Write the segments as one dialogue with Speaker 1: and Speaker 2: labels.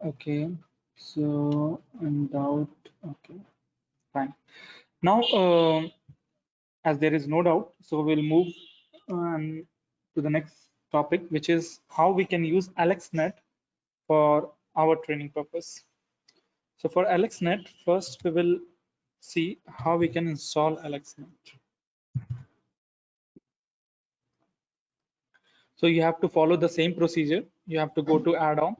Speaker 1: Okay, so in doubt, okay, fine. Now, as there is no doubt, so we'll move to the next topic, which is how we can use AlexNet for our training purpose. So for AlexNet, first we will see how we can install AlexNet. So you have to follow the same procedure. You have to go to add-ons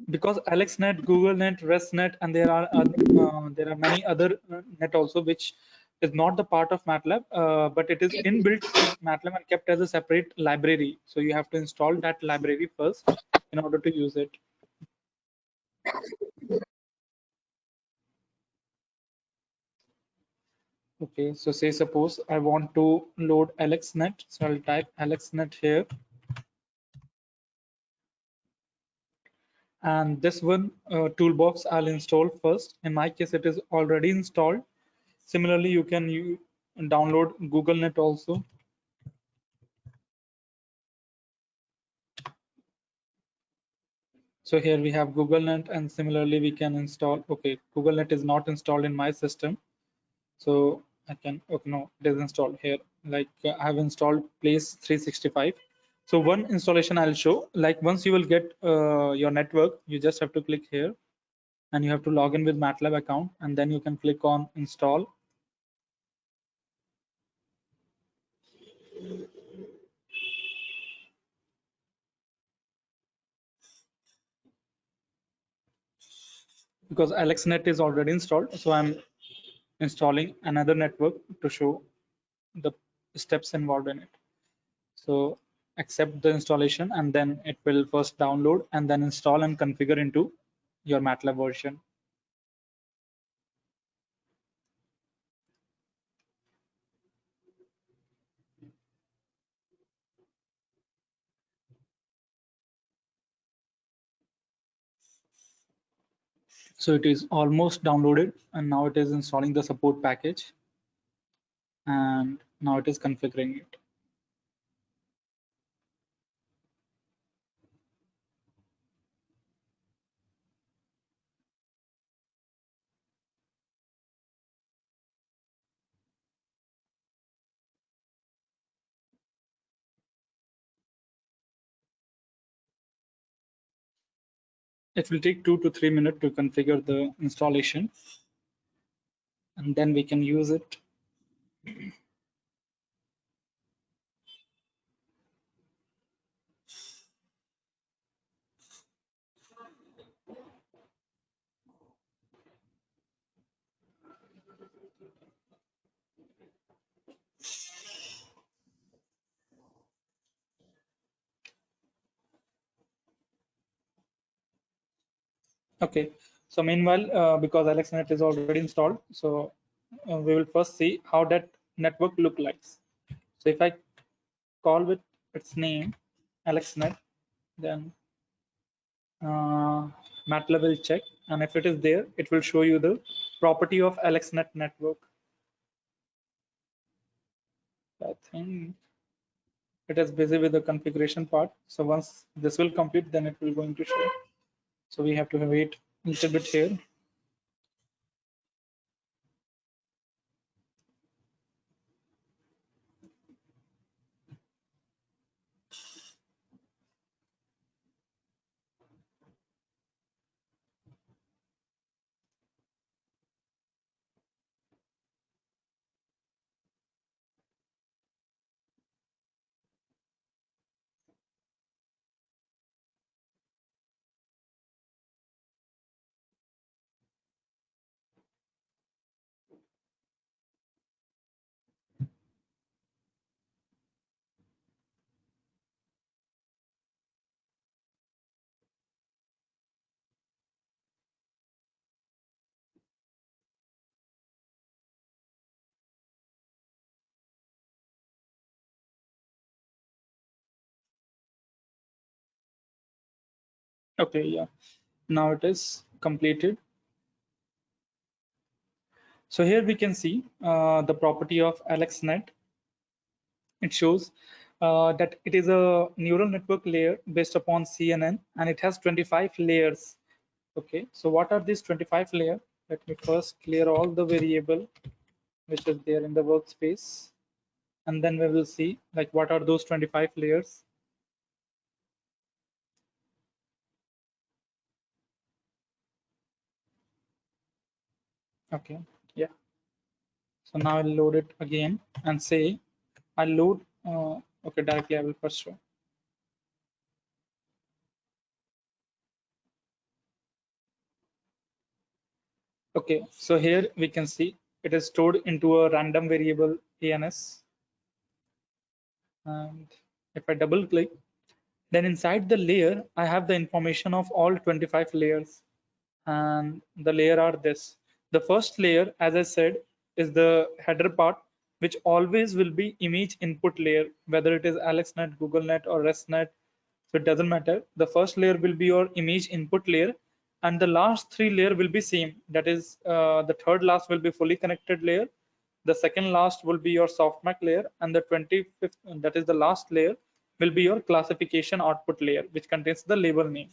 Speaker 1: because AlexNet, GoogleNet, ResNet, and there are many other net also which is not the part of MATLAB, but it is inbuilt in MATLAB and kept as a separate library. So you have to install that library first in order to use it. Okay, so say suppose I want to load AlexNet, so I'll type AlexNet here, and this one toolbox I'll install first. In my case, it is already installed. Similarly, you can download GoogleNet also. So here we have GoogleNet, and similarly we can install. Okay, GoogleNet is not installed in my system, so I can. Okay, no, it is installed here. Like I have installed Place 365. So one installation I'll show. Like once you will get your network, you just have to click here, and you have to log in with MATLAB account, and then you can click on install. Because AlexNet is already installed, so I'm installing another network to show the steps involved in it. So accept the installation, and then it will first download and then install and configure into your MATLAB version. So it is almost downloaded, and now it is installing the support package, and now it is configuring it. It will take 2 to 3 minutes to configure the installation, and then we can use it. Okay, so meanwhile, because AlexNet is already installed, so we will first see how that network look like. So if I call with its name AlexNet, then MATLAB will check, and if it is there, it will show you the property of AlexNet network. I think it is busy with the configuration part. So once this will complete, then it will going to show. So we have to wait a little bit here. Okay, yeah. Now it is completed. So here we can see the property of AlexNet. It shows that it is a neural network layer based upon CNN, and it has 25 layers Okay, so what are these 25 layer? Let me first clear all the variable which is there in the workspace, and then we will see like what are those 25 layers. Okay, yeah. So now I'll load it again and say I'll load. Okay, directly I will first show. Okay, so here we can see it is stored into a random variable ANS. And if I double click, then inside the layer, I have the information of all 25 layers. And the layer are this. The first layer, as I said, is the header part, which always will be image input layer, whether it is AlexNet, GoogleNet, or RESTnet. So it doesn't matter. The first layer will be your image input layer, and the last three layer will be same. That is, the third last will be fully connected layer. The second last will be your softmax layer, and the 25th, that is the last layer, will be your classification output layer, which contains the label name.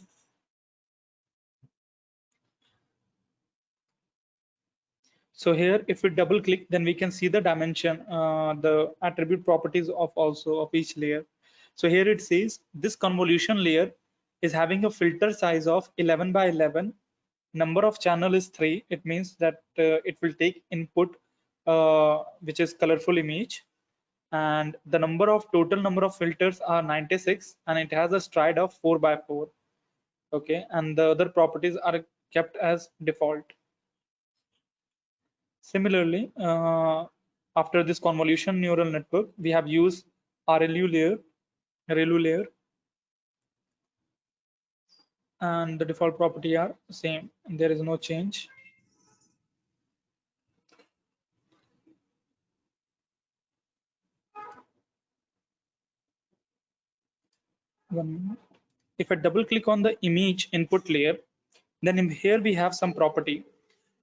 Speaker 1: So here, if we double click, then we can see the dimension, the attribute properties of also of each layer. So here it says this convolution layer is having a filter size of 11 by 11. Number of channel is 3. It means that it will take input, which is colorful image. And the total number of filters are 96, and it has a stride of 4 by 4. Okay, and the other properties are kept as default. Similarly, after this convolution neural network, we have used ReLU layer, and the default property are same. There is no change. If I double click on the image input layer, then in here we have some property.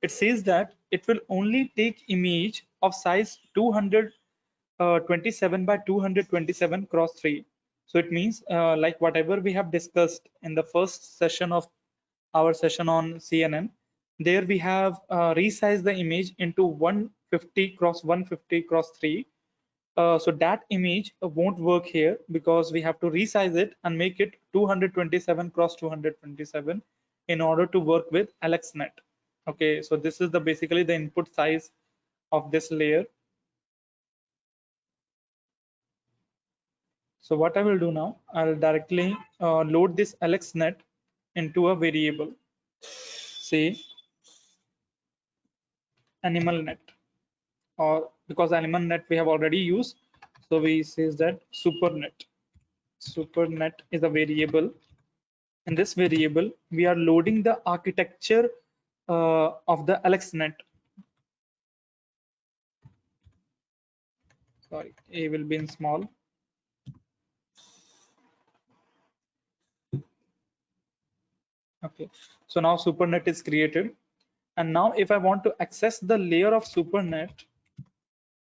Speaker 1: It says that it will only take image of size 227 by 227 cross 3. So it means like whatever we have discussed in the first session of our session on CNN, there we have resized the image into 150 cross 150 cross 3. So that image won't work here because we have to resize it and make it 227 cross 227 in order to work with AlexNet. Okay, so this is the basically the input size of this layer. So what I will do now, I'll directly load this AlexNet into a variable, say AnimalNet, or because AnimalNet we have already used, so we says that SuperNet. SuperNet is a variable. In this variable, we are loading the architecture of the AlexNet. Sorry, A will be in small. Okay, so now SuperNet is created. And now if I want to access the layer of SuperNet,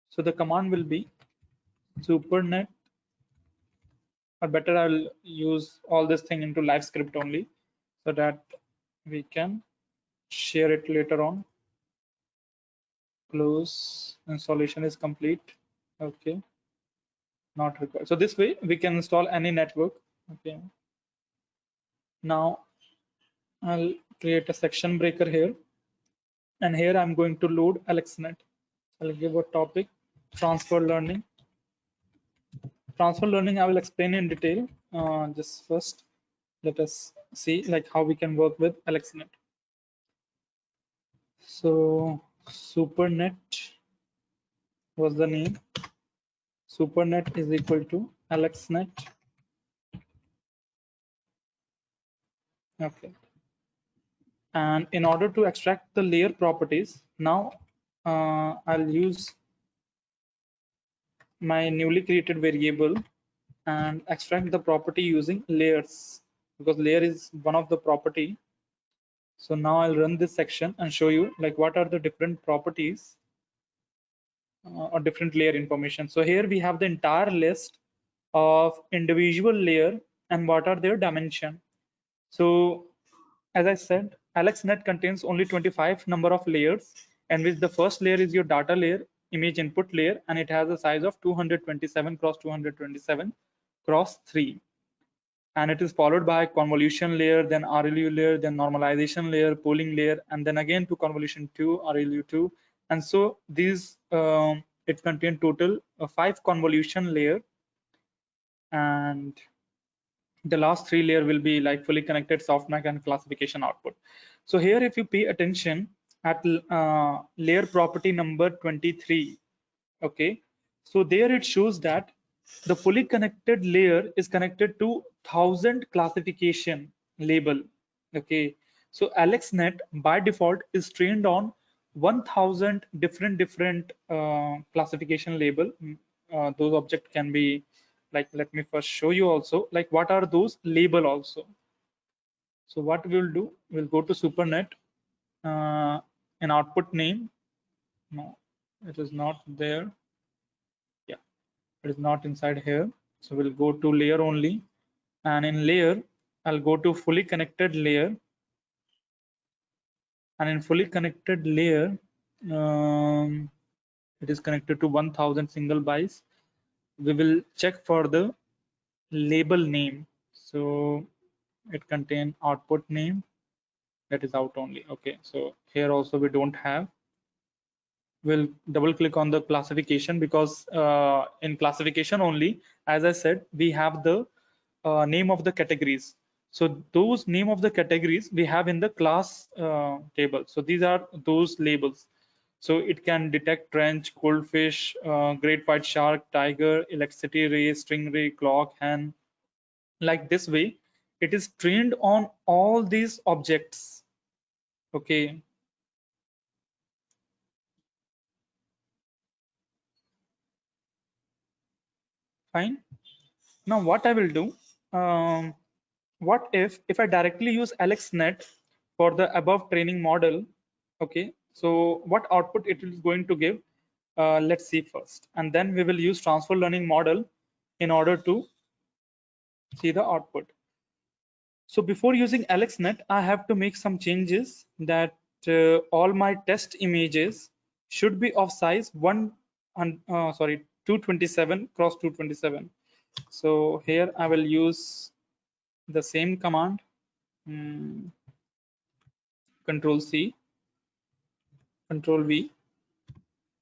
Speaker 1: so the command will be SuperNet, or better I'll use all this thing into live script only so that we can share it later on. Close, installation is complete. Okay, not required. So this way we can install any network. Okay, now I'll create a section breaker here, and here I'm going to load AlexNet. I'll give a topic, transfer learning. Transfer learning I will explain in detail. Just first let us see like how we can work with AlexNet. So SuperNet was the name. SuperNet is equal to AlexNet. Okay. And in order to extract the layer properties, now I'll use my newly created variable and extract the property using layers, because layer is one of the property. So now I'll run this section and show you like what are the different properties or different layer information. So here we have the entire list of individual layer and what are their dimension. So as I said, AlexNet contains only 25 number of layers, and which the first layer is your data layer, image input layer, and it has a size of 227 cross 227 cross 3. And it is followed by convolution layer, then RLU layer, then normalization layer, pooling layer, and then again to convolution 2, RLU2. And so these, it contains total 5 convolution layer, and the last 3 layer will be like fully connected softmax and classification output. So here, if you pay attention at layer property number 23, okay, so there it shows that the fully connected layer is connected to 1000 classification label. Okay, so AlexNet by default is trained on 1000 different classification label. Those objects can be like, let me first show you also like what are those label also. So what we'll do, we'll go to SuperNet, an output name. No, it is not there. Yeah, it is not inside here. So we'll go to layer only, and in layer I'll go to fully connected layer, and in fully connected layer it is connected to 1000 single bytes. We will check for the label name. So it contain output name, that is out only. Okay, so here also we don't have. We'll double click on the classification, because in classification only, as I said, we have the name of the categories. So those name of the categories we have in the class table. So these are those labels. So it can detect trench, goldfish, great white shark, tiger, electricity ray, stingray, clock, hen. Like this way, it is trained on all these objects. Okay. Fine. Now what I will do, what if I directly use AlexNet for the above training model? Okay, so what output it is going to give? Let's see first, and then we will use transfer learning model in order to see the output. So before using AlexNet, I have to make some changes, that all my test images should be of size 227 cross 227. So here I will use the same command, Control C, Control V.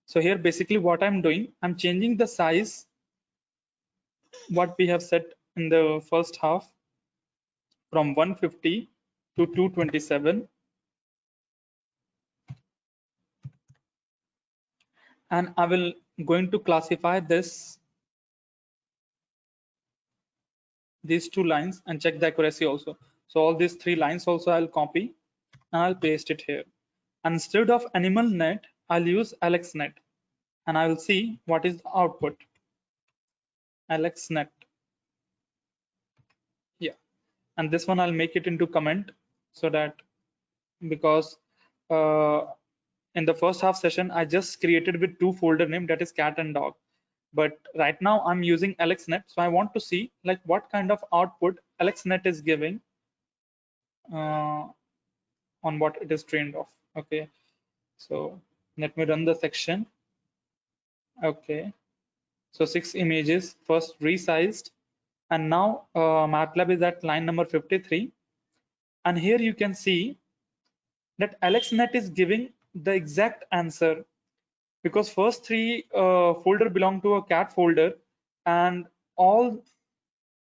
Speaker 1: So here basically what I'm doing, I'm changing the size what we have set in the first half from 150 to 227, and I will going to classify these 2 lines and check the accuracy also. So all these 3 lines also I'll copy and I'll paste it here. And instead of AnimalNet, I'll use AlexNet, and I will see what is the output. AlexNet. Yeah, and this one I'll make it into comment, so that, because in the first half session I just created with 2 folder name, that is cat and dog, but right now I'm using AlexNet, so I want to see like what kind of output AlexNet is giving on what it is trained of. Okay, so let me run the section. Okay, so 6 images first resized, and now MATLAB is at line number 53, and here you can see that AlexNet is giving the exact answer, because first 3 folder belong to a cat folder, and all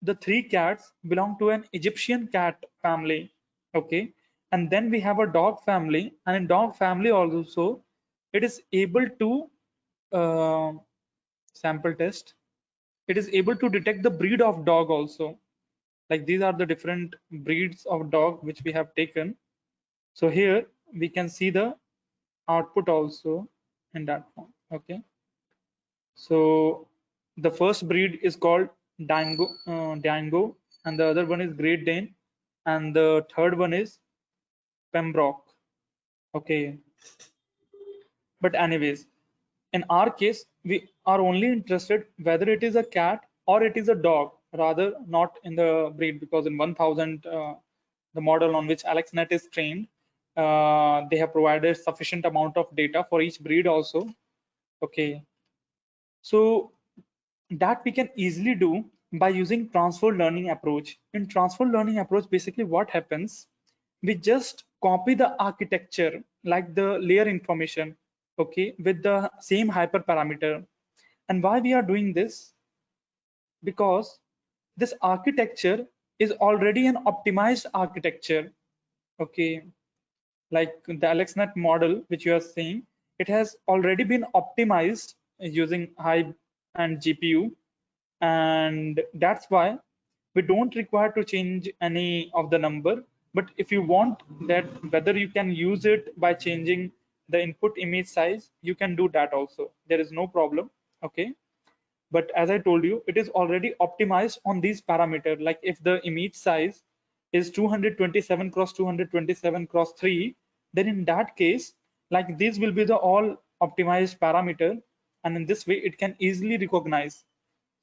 Speaker 1: the 3 cats belong to an Egyptian cat family. Okay, and then we have a dog family, and in dog family also it is able to uh, sample test, it is able to detect the breed of dog also. Like these are the different breeds of dog which we have taken. So here we can see the output also in that form. Okay, so the first breed is called Dango, and the other one is Great Dane, and the third one is Pembroke. Okay, but anyways, in our case, we are only interested whether it is a cat or it is a dog, rather not in the breed, because in 1000, the model on which AlexNet is trained, They have provided sufficient amount of data for each breed also. Okay, so that we can easily do by using transfer learning approach. In transfer learning approach, basically what happens, we just copy the architecture like the layer information, okay, with the same hyperparameter. And why we are doing this? Because this architecture is already an optimized architecture, okay, like the AlexNet model which you are seeing, it has already been optimized using Hive and GPU, and that's why we don't require to change any of the number. But if you want that, whether you can use it by changing the input image size, you can do that also. There is no problem, okay. But as I told you, it is already optimized on these parameters. Like if the image size is 227 cross 227 cross 3, then in that case, like these will be the all optimized parameter, and in this way it can easily recognize.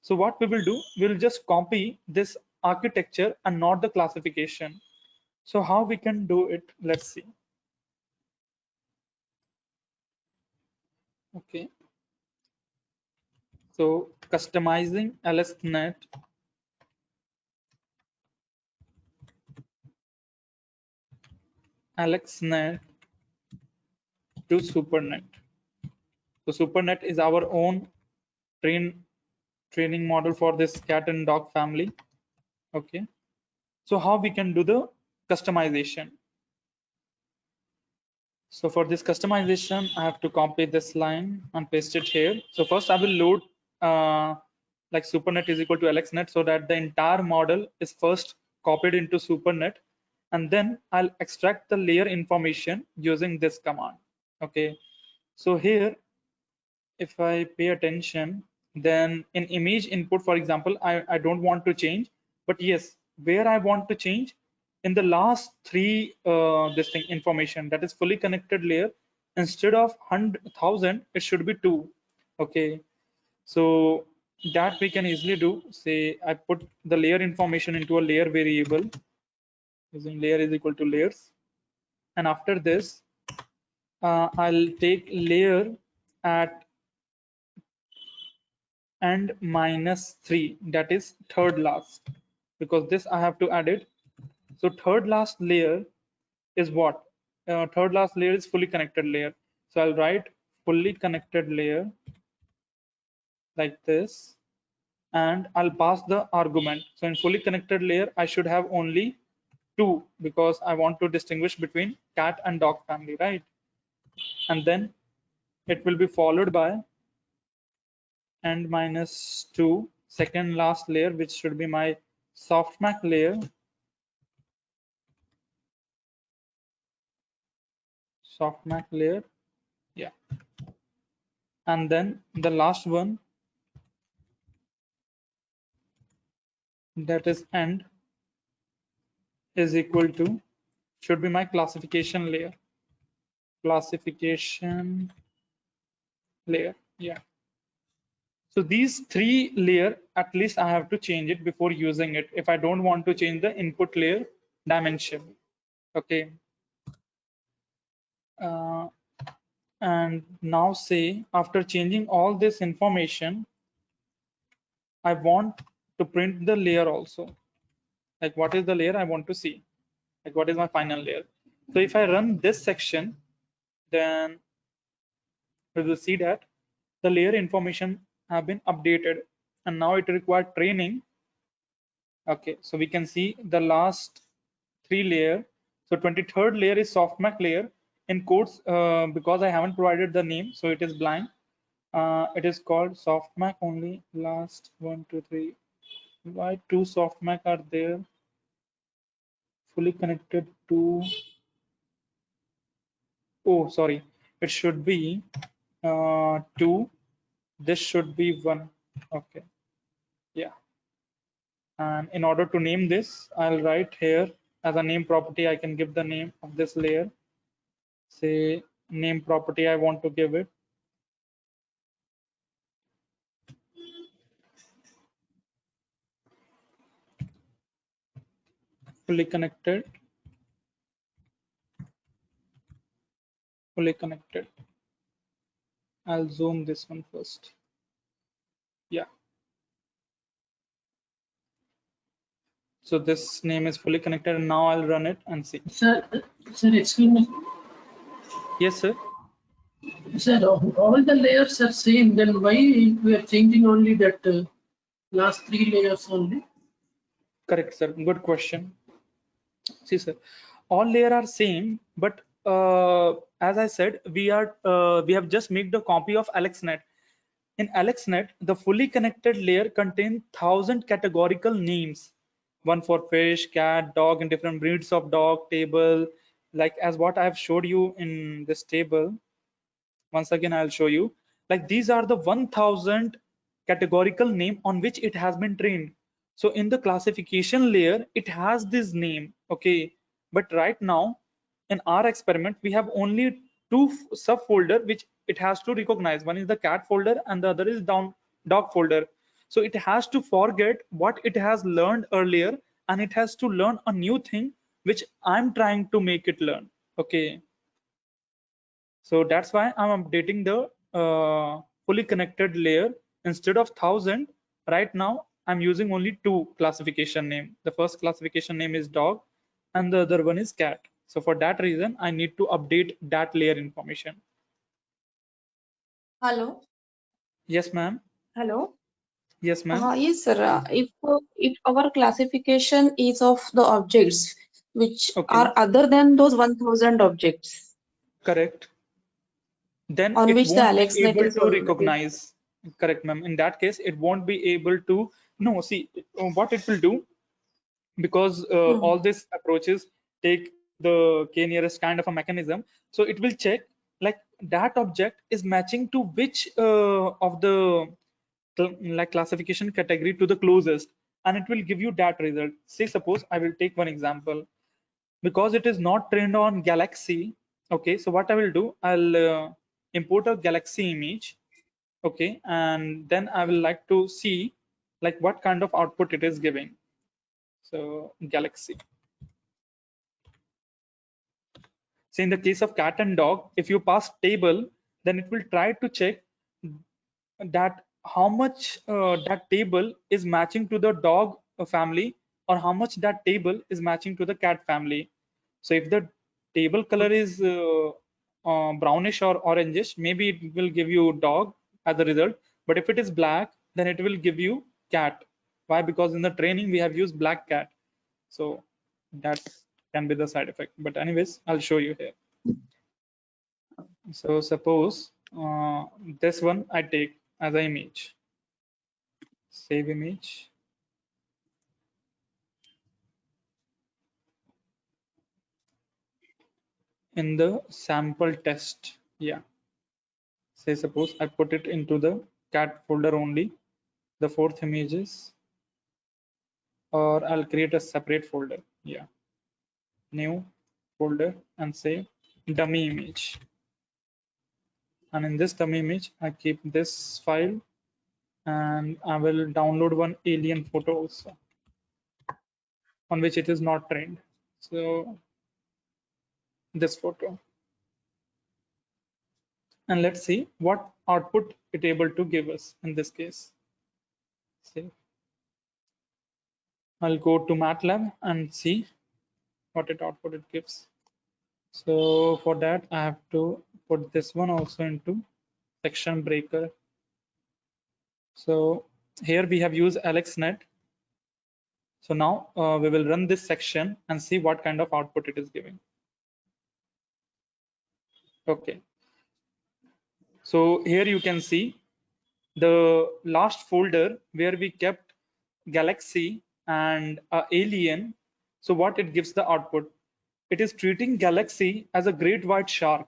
Speaker 1: So what we will do, we'll just copy this architecture and not the classification. So how we can do it? Let's see. Okay. So customizing LSNet, AlexNet to SuperNet. So SuperNet is our own training model for this cat and dog family. Okay. So how we can do the customization? So for this customization, I have to copy this line and paste it here. So first I will load like SuperNet is equal to AlexNet so that the entire model is first copied into SuperNet, and then I'll extract the layer information using this command. Okay. So here, if I pay attention, then in image input, for example, I don't want to change, but yes, where I want to change in the last three this thing information, that is fully connected layer, instead of 100,000, it should be 2. Okay, so that we can easily do. Say I put the layer information into a layer variable using layer is equal to layers, and after this, I'll take layer at and -3, that is third last, because this I have to add it. So third last layer is what? Third last layer is fully connected layer. So I'll write fully connected layer like this, and I'll pass the argument. So in fully connected layer, I should have only 2 because I want to distinguish between cat and dog family, right? And then it will be followed by and -2 second last layer, which should be my softmax layer, softmax layer, yeah. And then the last one, that is end, is equal to, should be my classification layer, classification layer, yeah. So these 3 layer, at least I have to change it before using it if I don't want to change the input layer dimension. Okay. uh, and now say after changing all this information, I want to print the layer also. Like what is the layer I want to see? Like what is my final layer? So if I run this section, then we will see that the layer information have been updated, and now it requires training. Okay, so we can see the last 3 layer. So 23rd layer is softmax layer in quotes because I haven't provided the name, so it is blank. It is called softmax only. Last 1, 2, 3. Why 2 softmax are there? Fully connected to, oh sorry, it should be 2, this should be 1. Okay, yeah. And in order to name this, I'll write here as a name property, I can give the name of this layer. Say name property I want to give it, fully connected fully connected. I'll zoom this one first. Yeah. So this name is fully connected, and now I'll run it and see.
Speaker 2: Sir, excuse me.
Speaker 1: Yes, sir.
Speaker 2: Sir, all the layers are same. Then why we are changing only that last 3 layers only?
Speaker 1: Correct, sir. Good question. See, sir, all layer are same, but as I said, we have just made the copy of AlexNet. In AlexNet, the fully connected layer contains 1,000 categorical names, one for fish, cat, dog, and different breeds of dog, table, like as what I have showed you in this table. Once again, I'll show you. Like these are the 1,000 categorical name on which it has been trained. So in the classification layer, it has this name, okay? But right now, in our experiment, we have only two subfolder which it has to recognize. One is the cat folder and the other is dog folder. So it has to forget what it has learned earlier and it has to learn a new thing which I'm trying to make it learn. Okay. So that's why I'm updating the fully connected layer. Instead of 1,000, right now I'm using only two classification name. The first classification name is dog and the other one is cat. So for that reason, I need to update that layer information.
Speaker 3: Hello.
Speaker 1: Yes, ma'am.
Speaker 3: Hello.
Speaker 1: Yes, ma'am.
Speaker 3: Yes, sir. If our classification is of the objects which
Speaker 1: Okay,
Speaker 3: are other than those 1,000 objects
Speaker 1: correct. Then
Speaker 3: on
Speaker 1: it
Speaker 3: which the
Speaker 1: won't be
Speaker 3: AlexNet
Speaker 1: able
Speaker 3: is
Speaker 1: to
Speaker 3: already.
Speaker 1: recognize. Correct, ma'am. In that case, it won't be able to. No, see, what it will do, because
Speaker 3: Hmm.
Speaker 1: all these approaches take the k-nearest kind of a mechanism, so it will check like that object is matching to which of the like classification category to the closest, and it will give you that result. Say suppose I will take one example. Because it is not trained on Galaxy, okay, so what I will do, I'll import a Galaxy image, okay, and then I will like to see like what kind of output it is giving. So Galaxy. So in the case of cat and dog, if you pass table, then it will try to check that how much that table is matching to the dog family or how much that table is matching to the cat family. So if the table color is brownish or orangish, maybe it will give you dog as a result. But if it is black, then it will give you cat. Why? Because in the training we have used black cat. So that can be the side effect. But anyways, I'll show you here. So suppose this one I take as an image. Save image. In the sample test. Yeah. Say suppose I put it into the cat folder only, the fourth images, or I'll create a separate folder. Yeah. New folder and say dummy image. And in this dummy image, I keep this file and I will download one alien photo also on which it is not trained. So this photo. And let's see what output it able to give us in this case. See, I'll go to MATLAB and see what it output it gives. So for that, I have to put this one also into section breaker. So here we have used AlexNet. So now we will run this section and see what kind of output it is giving. Okay. So here you can see the last folder where we kept Galaxy and Alien. So what it gives the output? It is treating Galaxy as a great white shark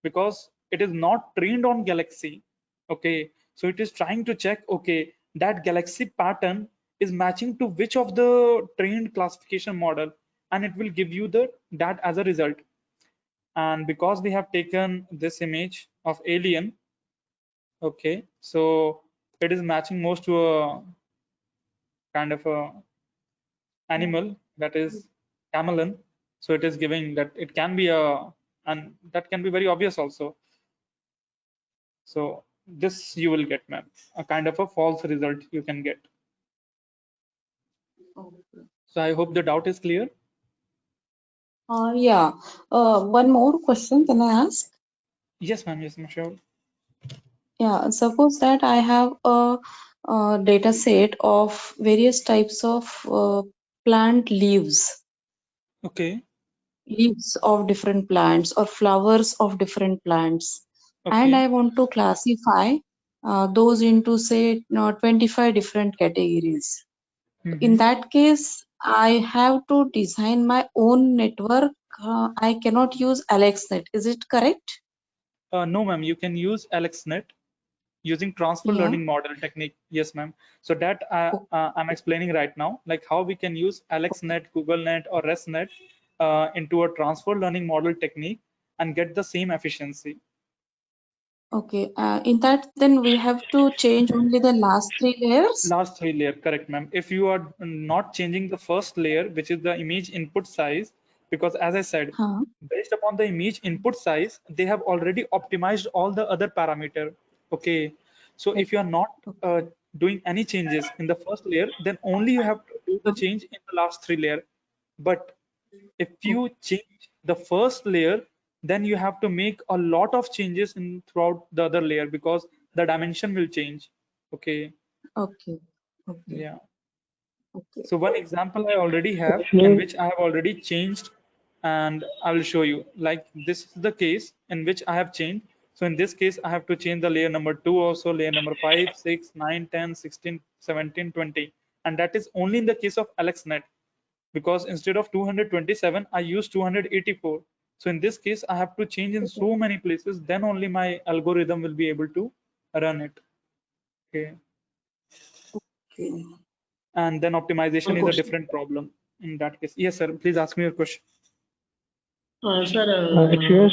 Speaker 1: because it is not trained on Galaxy. Okay, so it is trying to check, okay, that Galaxy pattern is matching to which of the trained classification model, and it will give you that as a result. And because we have taken this image of Alien, okay, so it is matching most to a kind of a animal that is chameleon. So it is giving that it can be a and that can be very obvious also. So this you will get, ma'am, a kind of a false result you can get.
Speaker 3: Okay.
Speaker 1: So I hope the doubt is clear.
Speaker 3: Yeah. One more question can I ask?
Speaker 1: Yes, ma'am. Yes, ma'am. Sure.
Speaker 3: Yeah. Suppose that I have a data set of various types of plant
Speaker 1: Okay.
Speaker 3: leaves of different plants or flowers of different plants, and
Speaker 1: Okay.
Speaker 3: I want to classify those into say 25 different categories. In
Speaker 1: Mm-hmm.
Speaker 3: that case, I have to design my own network. I cannot use AlexNet. Is it correct?
Speaker 1: No, ma'am. You can use AlexNet using transfer
Speaker 3: Yeah.
Speaker 1: learning model technique. Yes, ma'am. So that
Speaker 3: O-
Speaker 1: I'm explaining right now, like how we can use AlexNet, GoogleNet, or ResNet into a transfer learning model technique and get the same efficiency.
Speaker 3: Okay. In that, then we have to change only the last 3 layers.
Speaker 1: Last three layer, correct, ma'am. If you are not changing the first layer, which is the image input size, because as I said,
Speaker 3: Huh.
Speaker 1: based upon the image input size, they have already optimized all the other parameter. Okay. So
Speaker 3: Okay.
Speaker 1: if you are not doing any changes in the first layer, then only you have to do the change in the last three layer. But if you change the first layer, then you have to make a lot of changes in throughout the other layer because the dimension will change. Okay.
Speaker 3: Okay. Okay.
Speaker 1: Yeah.
Speaker 3: Okay.
Speaker 1: So one example I already have in
Speaker 2: Okay.
Speaker 1: which I have already changed, and I will show you. Like this is the case in which I have changed. So in this case, I have to change the layer number 2 also, layer number 5, 6, 9, 10, 16, 17, 20. And that is only in the case of AlexNet because instead of 227, I use 284. So in this case, I have to change in so many places, then only my algorithm will be able to run it. Okay.
Speaker 3: Okay.
Speaker 1: And then optimization
Speaker 2: One
Speaker 1: is a
Speaker 2: question.
Speaker 1: different problem in that case. Yes, sir. Please ask me your question.
Speaker 2: Sir,
Speaker 4: Sure,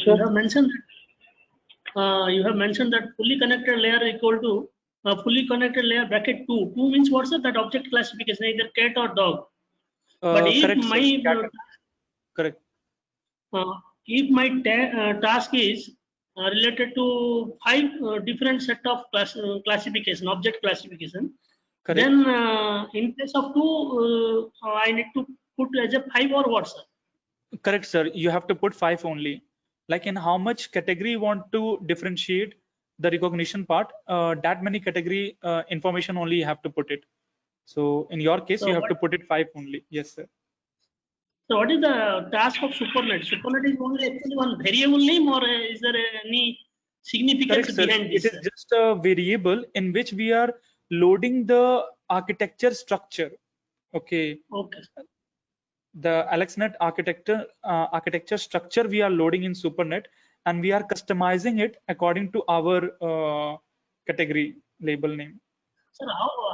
Speaker 4: sir.
Speaker 2: you have mentioned that fully connected layer equal to fully connected layer bracket 2. 2 means what's that? That object classification, either cat or dog. But
Speaker 1: Correct, sir. Correct.
Speaker 2: uh, if my task is related to 5 different set of classification, object classification,
Speaker 1: Correct.
Speaker 2: then in place of 2, I need to put as a 5 or what, sir?
Speaker 1: Correct, sir. You have to put 5 only. Like in how much category you want to differentiate the recognition part, that many category information only you have to put it. So in your case, you
Speaker 2: So
Speaker 1: have to put it 5 only. Yes, sir.
Speaker 2: what is the task of SuperNet? SuperNet is only actually one variable name, or is there any significance
Speaker 1: Correct, sir.
Speaker 2: behind
Speaker 1: It
Speaker 2: this,
Speaker 1: is
Speaker 2: sir?
Speaker 1: just a variable in which we are loading the architecture structure. Okay.
Speaker 2: Okay.
Speaker 1: The AlexNet architecture structure we are loading in SuperNet, and we are customizing it according to our category label name.
Speaker 2: Sir,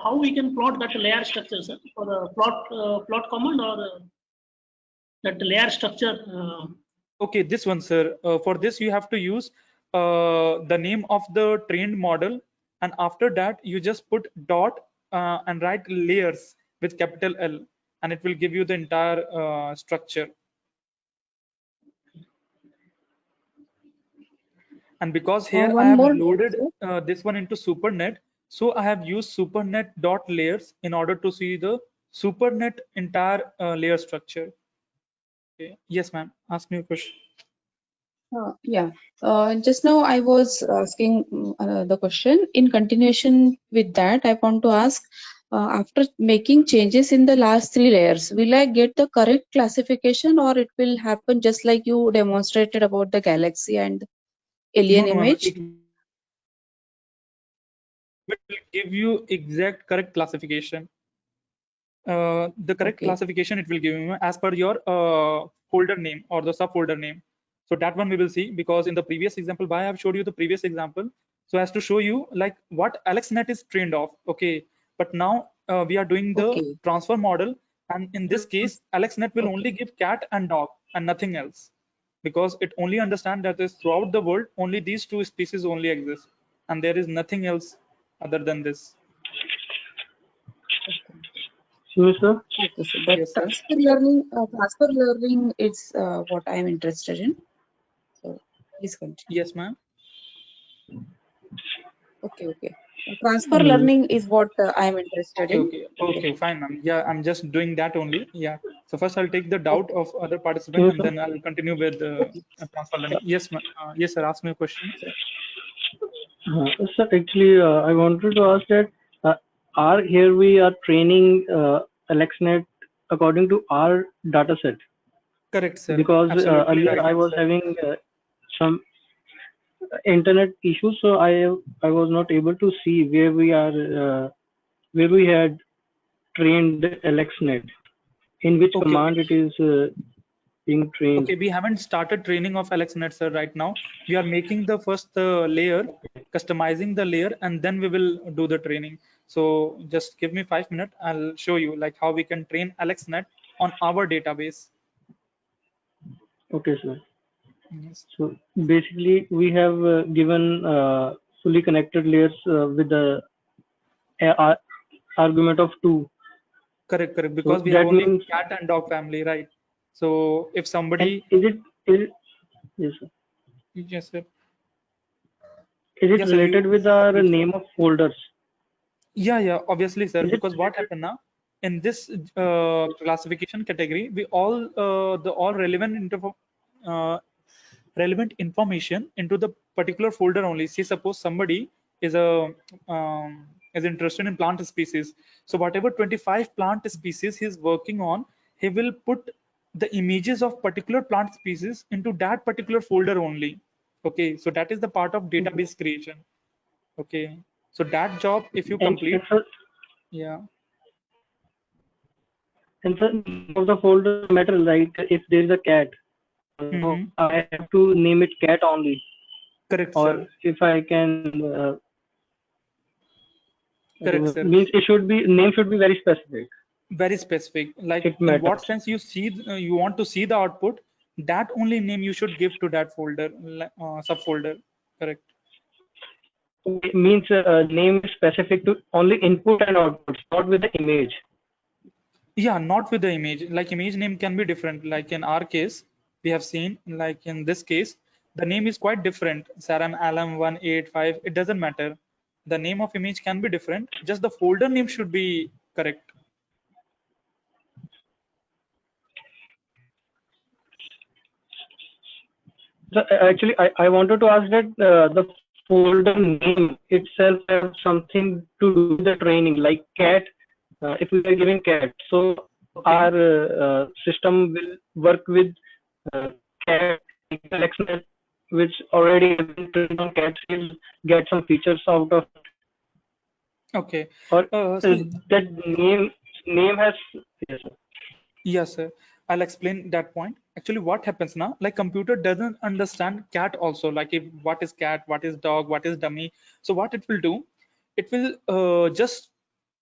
Speaker 2: how we can plot that layer structure, sir, for the plot command, or that layer structure?
Speaker 1: Okay, this one, sir. For this, you have to use the name of the trained model, and after that, you just put dot and write layers with capital L, and it will give you the entire structure. And because here I
Speaker 3: One
Speaker 1: have
Speaker 3: more.
Speaker 1: loaded this one into SuperNet, so I have used SuperNet dot layers in order to see the SuperNet entire layer structure. Okay. Yes, ma'am. Ask me a question.
Speaker 3: Yeah. Just now I was asking the question. In continuation with that, I want to ask, after making changes in the last 3 layers, will I get the correct classification, or it will happen just like you demonstrated about the galaxy and
Speaker 1: No,
Speaker 3: alien
Speaker 1: no, ma'am.
Speaker 3: image?
Speaker 1: It will give you exact correct classification. The correct
Speaker 3: Okay.
Speaker 1: classification it will give you as per your folder name or the subfolder name. So that one we will see, because in the previous example, why I have showed you the previous example, so as to show you like what AlexNet is trained of. Okay, but now we are doing the
Speaker 3: Okay.
Speaker 1: transfer model, and in this case, AlexNet will only
Speaker 3: Okay.
Speaker 1: give cat and dog and nothing else, because it only understands that is throughout the world only these two species only exist, and there is nothing else other than this.
Speaker 3: Okay.
Speaker 4: Sure, sir.
Speaker 3: Okay. So, but
Speaker 1: Yes, sir.
Speaker 3: transfer learning is what I am interested in. So, Please continue.
Speaker 1: Yes, ma'am.
Speaker 3: Okay. Transfer learning is what I am interested in.
Speaker 1: Okay, fine, ma'am. Yeah, I'm just doing that only. Yeah. So first I'll take the doubt of other participant
Speaker 4: Yes,
Speaker 1: and
Speaker 4: sir.
Speaker 1: then I'll continue with transfer learning. Yes, ma'am. Yes, sir. Ask me a question.
Speaker 4: Sir, actually, I wanted to ask that are here we are training AlexNet according to our data set,
Speaker 1: Correct, sir.
Speaker 4: because
Speaker 1: Absolutely
Speaker 4: earlier
Speaker 1: right
Speaker 4: I was
Speaker 1: answer.
Speaker 4: having some internet issues, so I was not able to see where we had trained AlexNet, in which
Speaker 1: Okay,
Speaker 4: command it is being trained.
Speaker 1: okay. We haven't started training of AlexNet, sir, right now. We are making the first layer, customizing the layer, and then we will do the training. So just give me 5 minutes. I'll show you like how we can train AlexNet on our database.
Speaker 4: Okay, sir.
Speaker 1: Yes.
Speaker 4: So basically, we have given fully connected layers with the argument of 2.
Speaker 1: Correct, correct.
Speaker 4: So
Speaker 1: Because we have
Speaker 4: that
Speaker 1: only
Speaker 4: means,
Speaker 1: cat and dog family, right? So if
Speaker 4: and
Speaker 1: somebody,
Speaker 4: is it yes, sir.
Speaker 1: yes, sir.
Speaker 4: Is it
Speaker 1: Yes, sir.
Speaker 4: related
Speaker 1: You
Speaker 4: with our
Speaker 1: please go.
Speaker 4: name of folders?
Speaker 1: Yeah, obviously, sir.
Speaker 4: Is it
Speaker 1: Because what
Speaker 4: related?
Speaker 1: happened now in this classification category, we all the all uh, relevant information into the particular folder only. See, suppose somebody is a is interested in plant species. So whatever 25 plant species he's working on, he will put the images of particular plant species into that particular folder only. Okay, so that is the part of
Speaker 4: Mhm.
Speaker 1: database creation. Okay, so that job if you
Speaker 4: And
Speaker 1: complete,
Speaker 4: sir,
Speaker 1: yeah,
Speaker 4: name of the folder matter, like if there is a cat, so
Speaker 1: hmm,
Speaker 4: I have to name it cat only,
Speaker 1: correct,
Speaker 4: or
Speaker 1: sir.
Speaker 4: if I can
Speaker 1: Correct, sir.
Speaker 4: means it should be name should be very specific.
Speaker 1: Very specific. Like
Speaker 4: It
Speaker 1: in what
Speaker 4: matters.
Speaker 1: sense you see, you want to see the output, that only name you should give to that folder, subfolder. Correct.
Speaker 4: It means name is specific to only input and outputs, not with the image.
Speaker 1: Yeah, not with the image. Like image name can be different. Like in our case, we have seen, like in this case, the name is quite different. Saram Alam 185. It doesn't matter. The name of image can be different. Just the folder name should be correct.
Speaker 4: So actually, I wanted to ask that the folder name itself has something to do with the training, like cat. If we are giving cat, so
Speaker 1: Okay.
Speaker 4: our system will work with uh, cat selection, which already has been trained on cat, will get some features out of,
Speaker 1: Okay.
Speaker 4: or
Speaker 1: See,
Speaker 4: that name has, yes, sir.
Speaker 1: yes, sir. I'll explain that point. Actually, what happens now? Like computer doesn't understand cat also. Like if what is cat, what is dog, what is dummy. So what it will do, it will just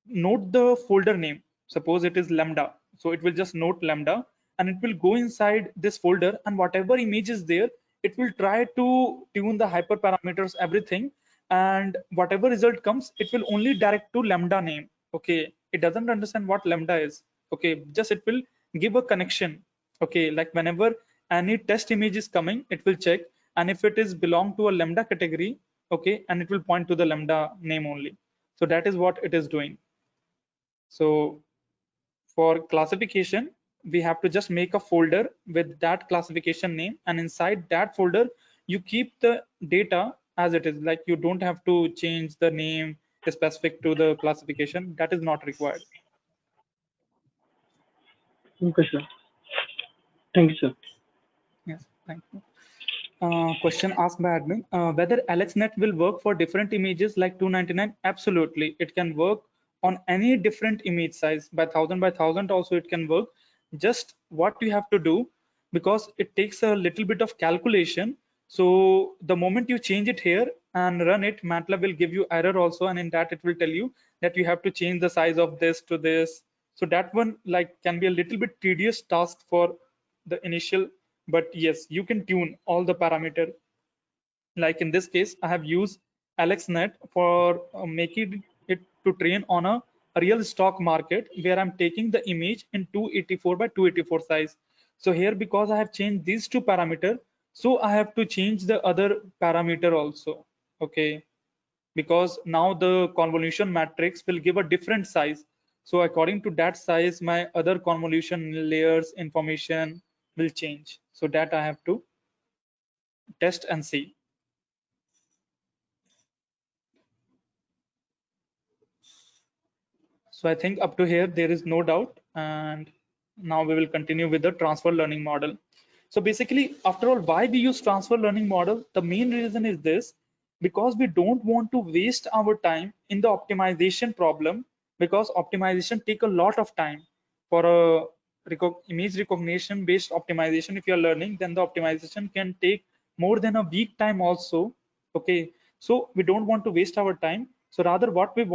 Speaker 1: note the folder name. Suppose it is lambda. So it will just note lambda and it will go inside this folder and whatever image is there, it will try to tune the hyperparameters, everything. And whatever result comes, it will only direct to lambda name. Okay. It doesn't understand what lambda is. Okay. Just it will give a connection. Okay. Like whenever any test image is coming, it will check. And if it is belong to a lambda category, okay, and it will point to the lambda name only. So that is what it is doing. So for classification, we have to just make a folder with that classification name, and inside that folder, you keep the data as it is. Like you don't have to change the name specific to the classification. That is not required.
Speaker 4: Okay, sir. Thank you, sir.
Speaker 1: Yes, thank you. Question asked by admin, whether AlexNet will work for different images like 299? Absolutely, it can work on any different image size by 1000 also it can work. Just what you have to do, because it takes a little bit of calculation. So the moment you change it here and run it, MATLAB will give you error also, and in that it will tell you that you have to change the size of this to this. So that one like can be a little bit tedious task for the initial, but yes, you can tune all the parameter. Like in this case, I have used AlexNet for making it to train on a real stock market where I'm taking the image in 284 by 284 size. So here, because I have changed these two parameters, So I have to change the other parameter also, okay, because now the convolution matrix will give a different size. So according to that size, my other convolution layers information will change. So that I have to test and see. So I think up to here there is no doubt, and now we will continue with the transfer learning model. So basically, after all, why we use transfer learning model? The main reason is this, because we don't want to waste our time in the optimization problem, because optimization take a lot of time. For a image recognition based optimization, if you are learning, then the optimization can take more than a week time also. Okay, so we don't want to waste our time. So rather what we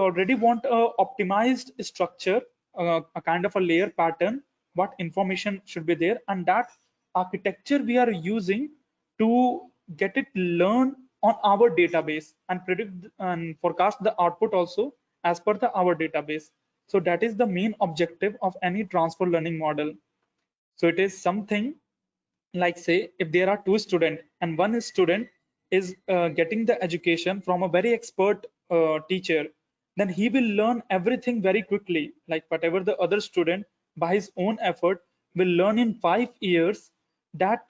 Speaker 1: already want a optimized structure, a kind of a layer pattern, what information should be there, and that architecture we are using to get it learn on our database and predict and forecast the output also as per our database. So that is the main objective of any transfer learning model. So it is something like, say, if there are two students and one student is getting the education from a very expert teacher, then he will learn everything very quickly, like whatever the other student by his own effort will learn in 5 years. That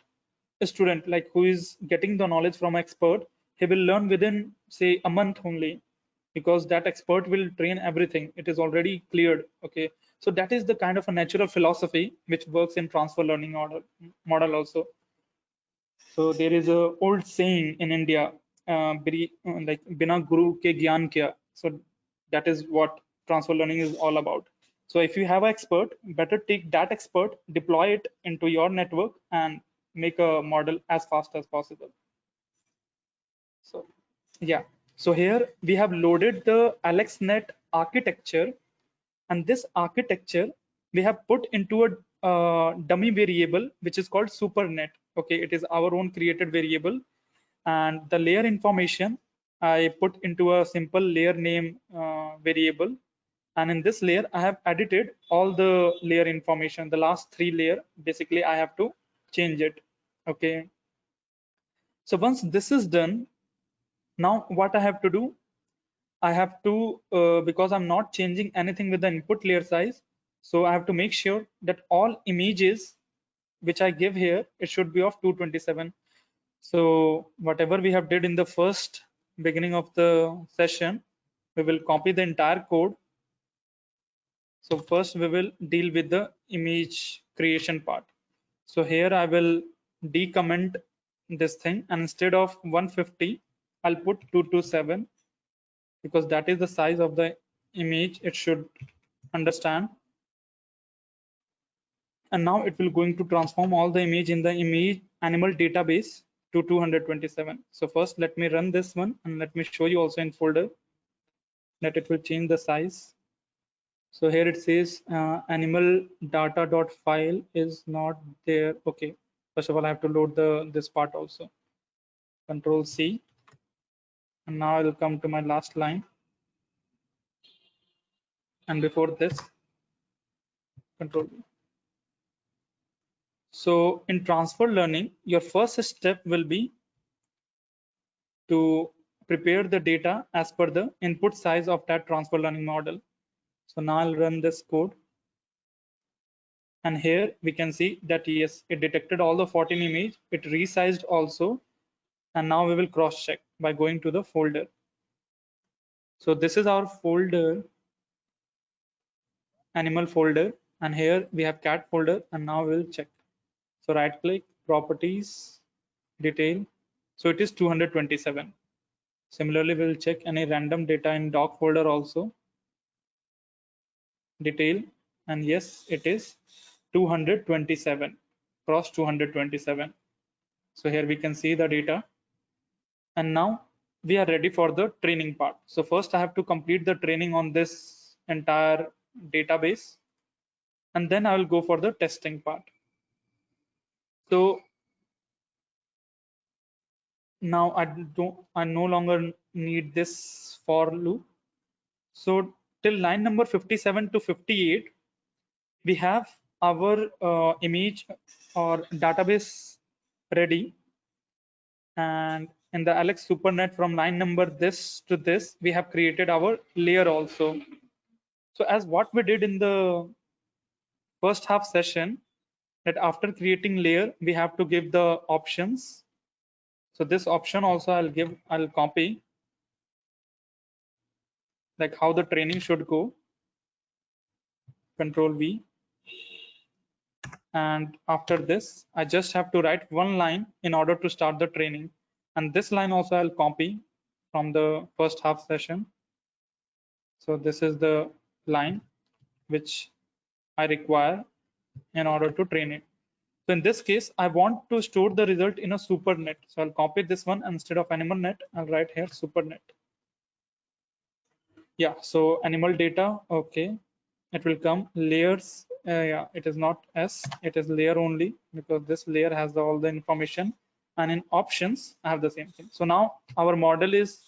Speaker 1: student, like who is getting the knowledge from expert, he will learn within, say, a month only, because that expert will train everything, it is already cleared. Okay, so that is the kind of a natural philosophy which works in transfer learning model also. So there is a old saying in India, like bina guru ke gyan kya. So that is what transfer learning is all about. So if you have an expert, better take that expert, deploy it into your network, and make a model as fast as possible. So yeah, so here we have loaded the AlexNet architecture, and this architecture we have put into a dummy variable which is called supernet. Okay, it is our own created variable, and the layer information I put into a simple layer name variable, and in this layer I have edited all the layer information. The last three layer basically I have to change it. Okay, so once this is done, now what I have to do, I have to, because I'm not changing anything with the input layer size, so I have to make sure that all images which I give here, it should be of 227. So whatever we have did in the first beginning of the session, we will copy the entire code. So first we will deal with the image creation part. So here I will decomment this thing, and instead of 150, I'll put 227, because that is the size of the image it should understand. And now it will going to transform all the image in the image animal database to 227. So first let me run this one, and let me show you also in folder that it will change the size. So here it says animal data.file is not there. Okay, first of all I have to load this part also. Control C, and now I will come to my last line, and before this Control V. So in transfer learning, your first step will be to prepare the data as per the input size of that transfer learning model. So now I'll run this code. And here we can see that yes, it detected all the 14 image, it resized also. And now we will cross check by going to the folder. So this is our folder, animal folder. And here we have cat folder, and now we'll check. So right click, properties, detail. So it is 227. Similarly, we'll check any random data in doc folder also, detail, and yes, it is 227, cross 227. So here we can see the data, and now we are ready for the training part. So first I have to complete the training on this entire database, and then I will go for the testing part. So now I no longer need this for loop. So till line number 57 to 58, we have our image or database ready. And in the Alex SuperNet, from line number this to this, we have created our layer also. So as what we did in the first half session, that after creating layer, we have to give the options. So this option also I'll copy, like how the training should go. Control V. And after this, I just have to write one line in order to start the training. And this line also I'll copy from the first half session. So this is the line which I require in order to train it. So in this case, I want to store the result in a SuperNet. So I'll copy this one, and instead of AnimalNet, I'll write here SuperNet. Yeah, so animal data, okay. It will come layers. Yeah, it is not S, it is layer only, because this layer has all the information. And in options, I have the same thing. So now our model is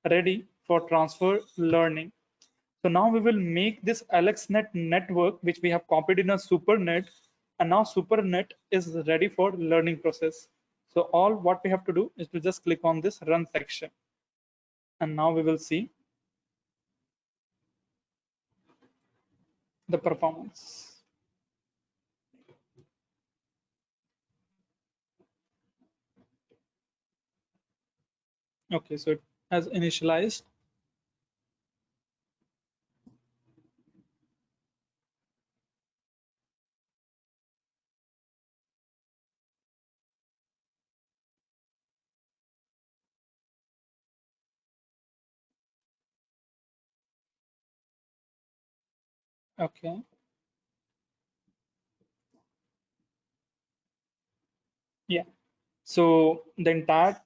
Speaker 1: ready for transfer learning. So now we will make this AlexNet network, which we have copied in a SuperNet, and now SuperNet is ready for learning process. So all what we have to do is to just click on this run section. And now we will see the performance. Okay, so it has initialized. Okay. Yeah. So the entire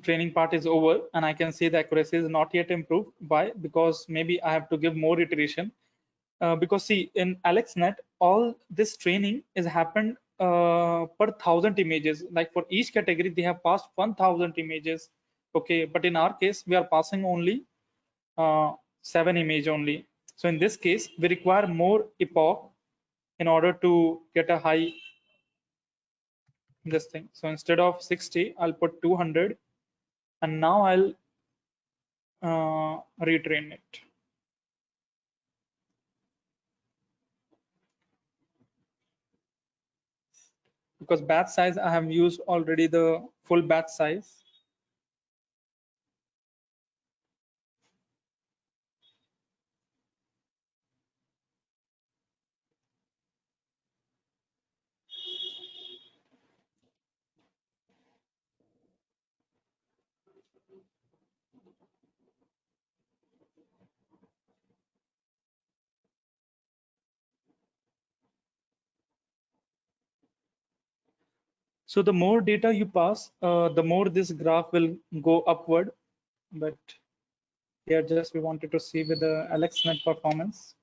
Speaker 1: training part is over, and I can see the accuracy is not yet improved. Why? Because maybe I have to give more iteration. Because see, in AlexNet, all this training is happened per 1,000 images. Like for each category, they have passed 1,000 images. Okay, but in our case, we are passing only 7 image only. So in this case, we require more epoch in order to get a high this thing. So instead of 60, I'll put 200, and now I'll retrain it. Because batch size, I have used already the full batch size. So the more data you pass, the more this graph will go upward. But here just we wanted to see with the AlexNet performance.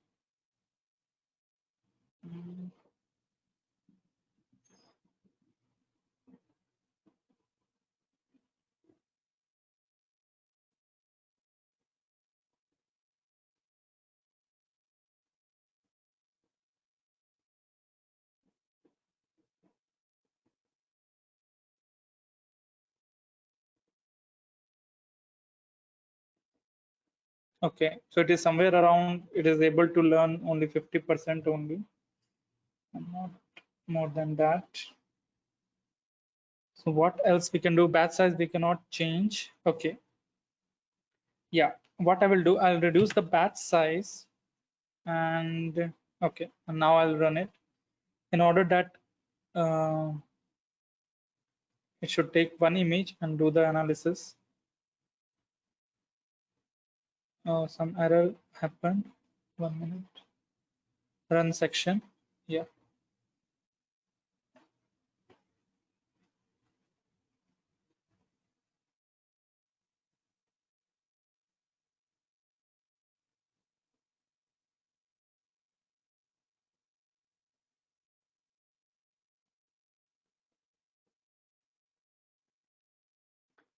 Speaker 1: Okay, so it is somewhere around, it is able to learn only 50% only, and not more than that. So what else we can do? Batch size we cannot change. Okay. Yeah, what I will do, I'll reduce the batch size, and okay, and now I'll run it. In order that it should take one image and do the analysis. Some error happened. 1 minute. Run section. Yeah.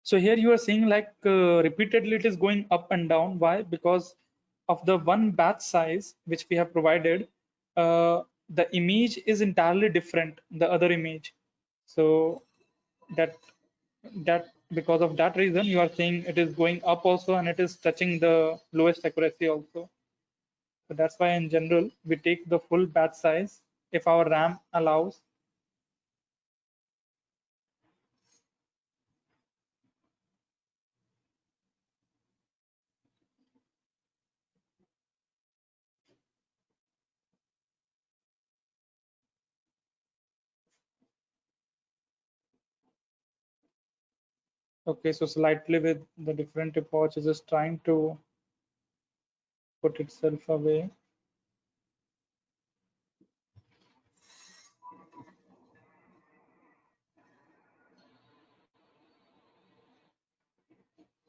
Speaker 1: So here you are seeing like repeatedly it is going up and down. Why? Because of the one batch size which we have provided, the image is entirely different, the other image. So that because of that reason you are seeing it is going up also, and it is touching the lowest accuracy also. So that's why in general we take the full batch size if our RAM allows. Okay, so slightly with the different approach is just trying to put itself away.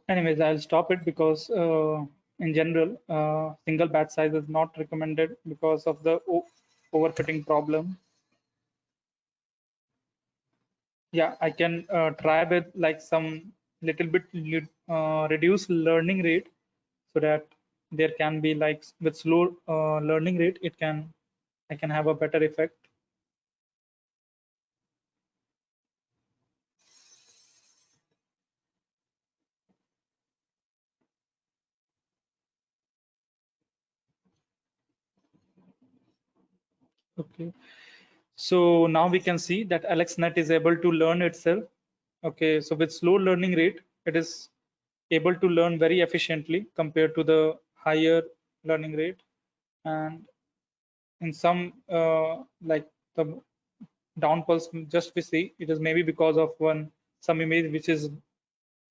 Speaker 1: Anyways, I'll stop it because in general, single batch size is not recommended because of the overfitting problem. Yeah, I can try with like some little bit reduced learning rate, so that there can be like with slow learning rate, I can have a better effect. Okay, so now we can see that AlexNet is able to learn itself. Okay, so with slow learning rate, it is able to learn very efficiently compared to the higher learning rate. And in some like the down pulse, just we see it is maybe because of some image which is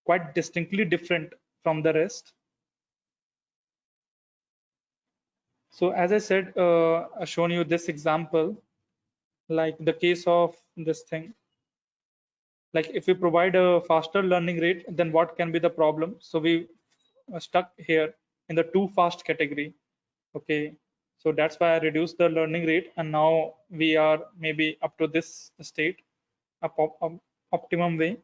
Speaker 1: quite distinctly different from the rest. So as I said, I've shown you this example, like the case of this thing. Like if we provide a faster learning rate, then what can be the problem? So we are stuck here in the too fast category. Okay, so that's why I reduced the learning rate, and now we are maybe up to this state, optimum way.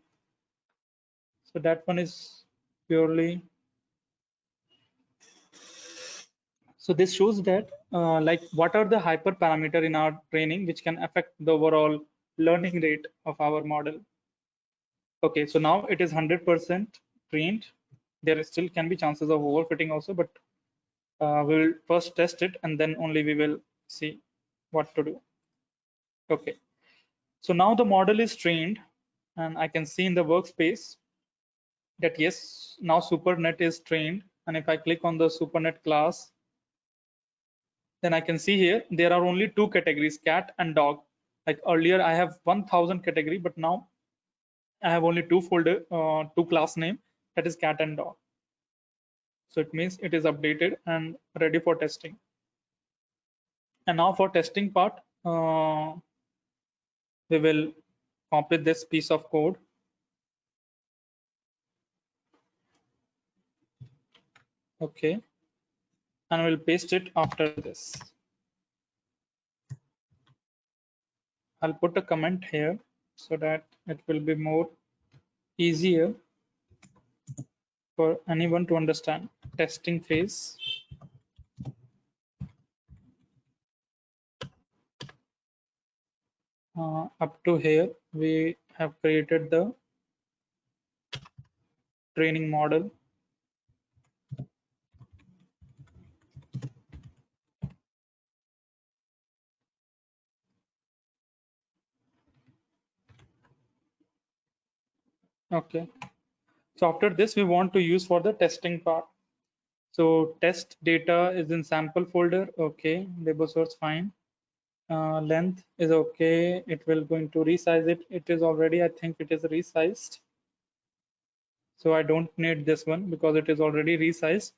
Speaker 1: So that one is purely. So this shows that like what are the hyperparameter in our training which can affect the overall learning rate of our model. Okay, so now it is 100% trained. There still can be chances of overfitting also, but we will first test it and then only we will see what to do. Okay, so now the model is trained, and I can see in the workspace that yes, now SuperNet is trained. And if I click on the SuperNet class, then I can see here there are only two categories, cat and dog. Like earlier I have 1000 category, but now I have only two class name, that is cat and dog. So it means it is updated and ready for testing. And now for testing part, we will complete this piece of code. Okay, and we'll paste it after this. I'll put a comment here so that it will be more easier for anyone to understand. Testing phase. Up to here, we have created the training model. Okay. So after this, we want to use for the testing part. So test data is in sample folder. Okay. Label source fine. Length is okay. It will going to resize it. It is already, I think it is resized. So I don't need this one because it is already resized.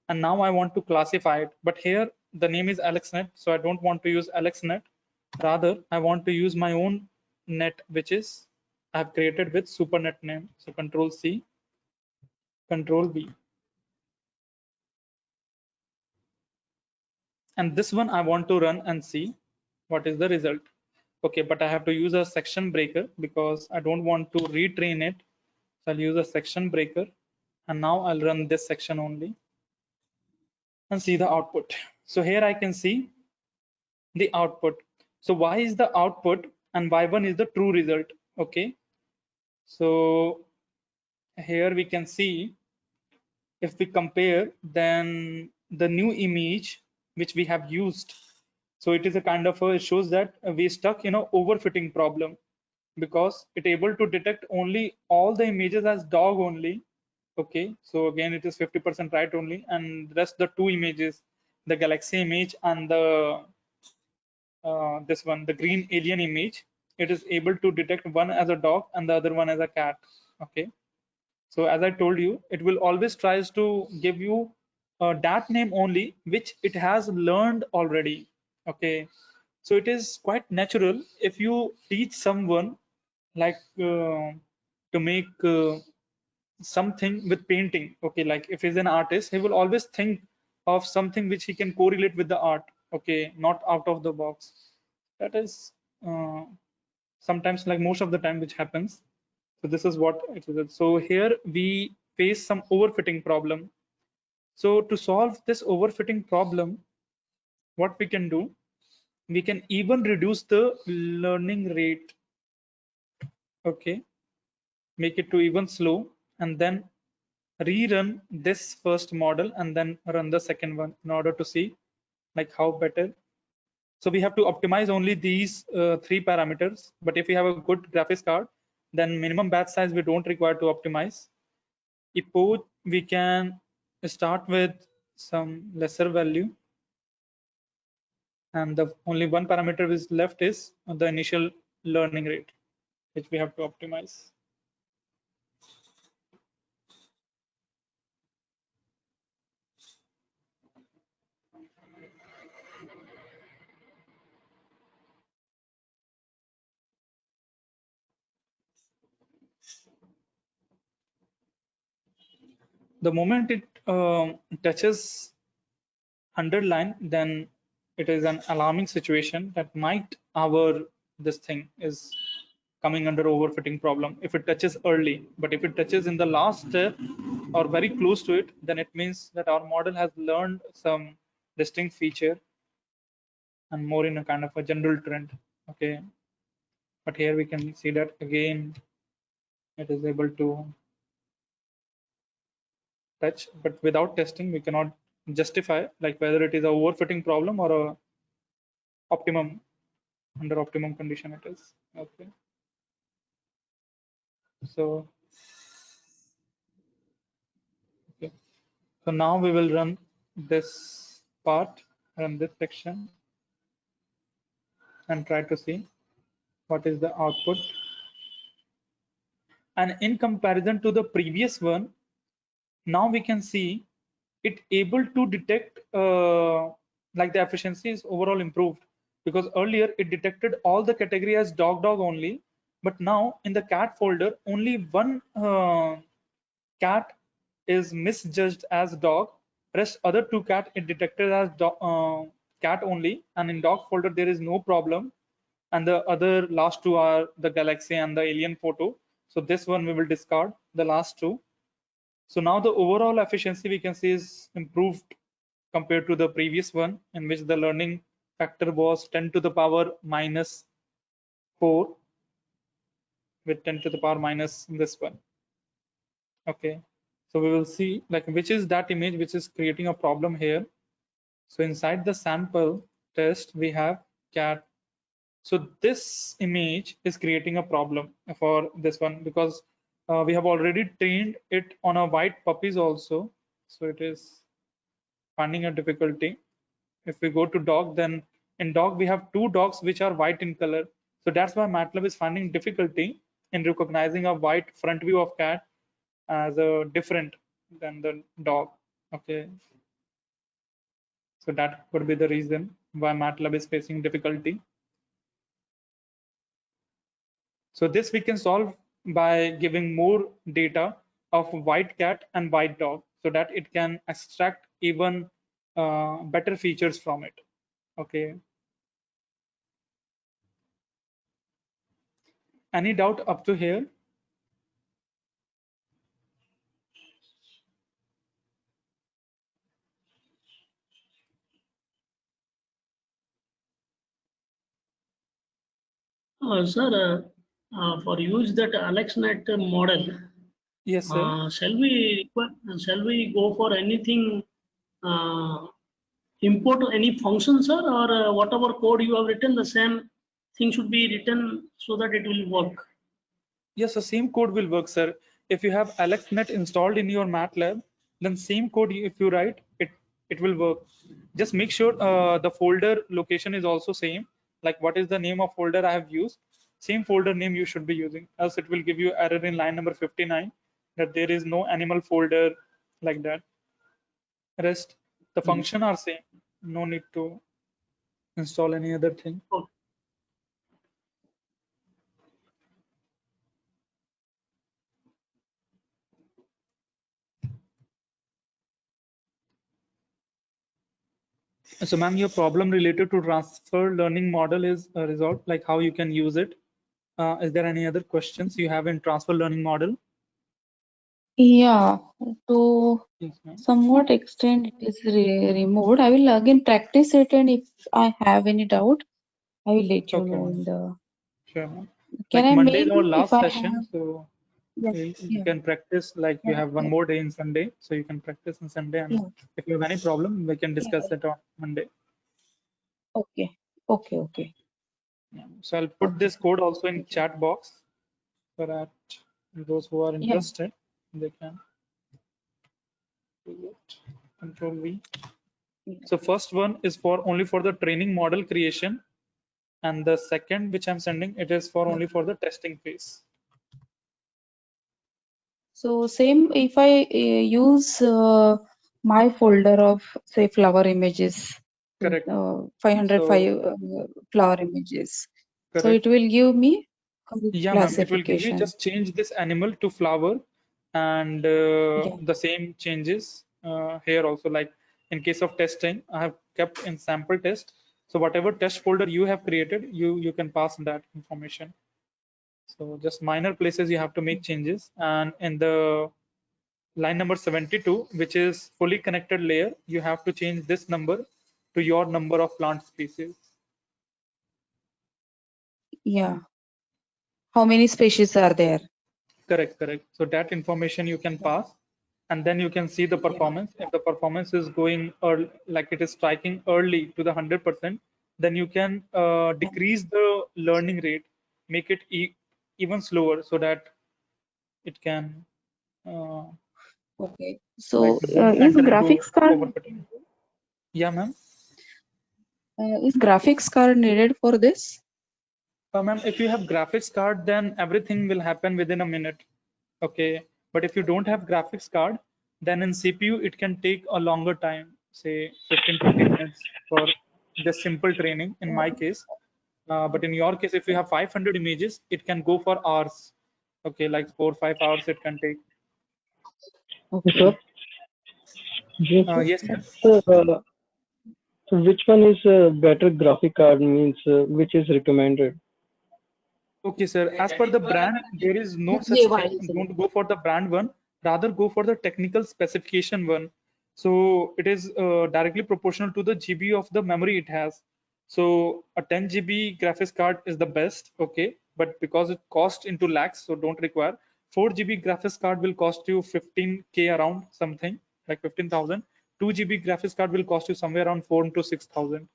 Speaker 1: And now I want to classify it. But here the name is AlexNet. So I don't want to use AlexNet. Rather, I want to use my own net, which is I've created with SuperNet name. So Control C, Control V. And this one I want to run and see what is the result. Okay, but I have to use a section breaker because I don't want to retrain it. So I'll use a section breaker, and now I'll run this section only and see the output. So here I can see the output. So why is the output and Y1 is the true result? Okay, So here we can see, if we compare, then the new image which we have used, so it is a kind of it shows that we stuck in a overfitting problem, because it able to detect only all the images as dog only. Okay, so again it is 50% right only, and rest the two images, the galaxy image and the this one, the green alien image, it is able to detect one as a dog and the other one as a cat. Okay, so as I told you, it will always tries to give you that name only which it has learned already. Okay, so it is quite natural if you teach someone like to make something with painting. Okay, like if he's an artist, he will always think of something which he can correlate with the art. Okay, not out of the box. That is sometimes, like most of the time, which happens. So this is what it is. So here we face some overfitting problem. So to solve this overfitting problem, what we can do, we can even reduce the learning rate. Okay, make it to even slow, and then rerun this first model and then run the second one in order to see like how better. So we have to optimize only these three parameters, but if we have a good graphics card, then minimum batch size we don't require to optimize. Epoch we can start with some lesser value, and the only one parameter is left is the initial learning rate, which we have to optimize. The moment it touches 100 line, then it is an alarming situation that might our this thing is coming under overfitting problem if it touches early. But if it touches in the last step or very close to it, then it means that our model has learned some distinct feature and more in a kind of a general trend. Okay, but here we can see that again it is able to touch, but without testing we cannot justify like whether it is a overfitting problem or a optimum, under optimum condition it is. Okay, so okay, so now we will run this part, run this section, and try to see what is the output. And in comparison to the previous one, now we can see it able to detect like the efficiency is overall improved, because earlier it detected all the category as dog only, but now in the cat folder only one cat is misjudged as dog, rest other two cat it detected as cat only, and in dog folder there is no problem, and the other last two are the galaxy and the alien photo. So this one we will discard the last two. So now the overall efficiency we can see is improved compared to the previous one, in which the learning factor was 10 to the power minus 4 with 10 to the power minus this one. Okay, so we will see like which is that image which is creating a problem here. So inside the sample test we have cat. So this image is creating a problem for this one, because we have already trained it on a white puppies also, so it is finding a difficulty. If we go to dog, then in dog we have two dogs which are white in color, so that's why MATLAB is finding difficulty in recognizing a white front view of cat as a different than the dog. Okay, so that could be the reason why MATLAB is facing difficulty. So this we can solve by giving more data of white cat and white dog, so that it can extract even better features from it. Okay, any doubt up to here?
Speaker 2: Sir, for use that AlexNet model,
Speaker 1: Yes, sir.
Speaker 2: shall we go for anything, import any function, sir, or whatever code you have written, the same thing should be written so that it will work?
Speaker 1: Yes, the same code will work, sir. If you have AlexNet installed in your MATLAB, then same code if you write, it will work. Just make sure the folder location is also same. Like what is the name of folder I have used? Same folder name you should be using, else it will give you error in line number 59 that there is no animal folder like that. Rest the function are same. No need to install any other thing.
Speaker 2: Okay.
Speaker 1: So, ma'am, your problem related to transfer learning model is resolved, like how you can use it. Is there any other questions you have in transfer learning model?
Speaker 3: Yeah, to
Speaker 1: Yes, ma'am.
Speaker 3: somewhat extent it is removed. I will again practice it, and if I have any doubt, I will let you
Speaker 1: Okay,
Speaker 3: know
Speaker 1: ma'am.
Speaker 3: in the.
Speaker 1: Sure, ma'am.
Speaker 3: Can
Speaker 1: Like
Speaker 3: I
Speaker 1: Monday is
Speaker 3: mail
Speaker 1: our
Speaker 3: you if
Speaker 1: last
Speaker 3: I
Speaker 1: session,
Speaker 3: have?
Speaker 1: so
Speaker 3: Yes,
Speaker 1: you
Speaker 3: yeah,
Speaker 1: can practice. Like you
Speaker 3: yeah,
Speaker 1: have one
Speaker 3: yeah,
Speaker 1: more day in Sunday, so you can practice on Sunday. And
Speaker 3: yeah,
Speaker 1: if you have any problem, we can
Speaker 3: yeah.
Speaker 1: discuss it on Monday.
Speaker 3: Okay, okay, okay,
Speaker 1: Yeah. So I'll put
Speaker 3: okay,
Speaker 1: this code also in
Speaker 3: thank you.
Speaker 1: chat box so that those who are
Speaker 3: Yeah,
Speaker 1: interested, they can do it. Control V.
Speaker 3: yeah.
Speaker 1: So first one is for only for the training model creation, and the second which I'm sending, it is for only for the testing phase.
Speaker 3: So same if I use my folder of say flower images,
Speaker 1: Correct.
Speaker 3: 505
Speaker 1: So
Speaker 3: flower images. So it
Speaker 1: correct.
Speaker 3: will give me correct
Speaker 1: Yeah, ma'am. It will give you
Speaker 3: classification.
Speaker 1: just change this animal to flower, and
Speaker 3: Yeah.
Speaker 1: the same changes here also. Like in case of testing, I have kept in sample test. So whatever test folder you have created, you can pass that information. So just minor places you have to make changes, and in the line number 72, which is fully connected layer, you have to change this number to your number of plant species.
Speaker 3: Yeah. How many species are there?
Speaker 1: Correct, correct. So that information you can pass, and then you can see the
Speaker 3: Yeah.
Speaker 1: performance. If the performance is going early, like it is striking early to the 100%, then you can decrease the learning rate, make it even slower so that it can uh,
Speaker 3: Okay.
Speaker 1: like
Speaker 3: So
Speaker 1: won't
Speaker 3: is
Speaker 1: enter into
Speaker 3: graphics card
Speaker 1: overfitting. Yeah, ma'am.
Speaker 3: needed for this?
Speaker 1: Ma'am, if you have graphics card, then everything will happen within a minute. Okay. But if you don't have graphics card, then in CPU, it can take a longer time, say 15-20 minutes for just simple training in my case. But in your case, if you have 500 images, it can go for hours. Okay, like 4-5 hours it can take.
Speaker 4: Sir,
Speaker 3: Okay.
Speaker 4: yes,
Speaker 1: Yes, sir.
Speaker 4: sir. So which one is a better graphic card means which is recommended?
Speaker 1: Okay, sir. As per the brand, there is no such thing. Don't go for the brand one. Rather, go for the technical specification one. So it is directly proportional to the GB of the memory it has. So a 10 GB graphics card is the best. Okay, but because it costs into lakhs, so don't require. 4 GB graphics card will cost you 15K around something like 15,000. 2 GB graphics card will cost you somewhere around 4 to 6,000.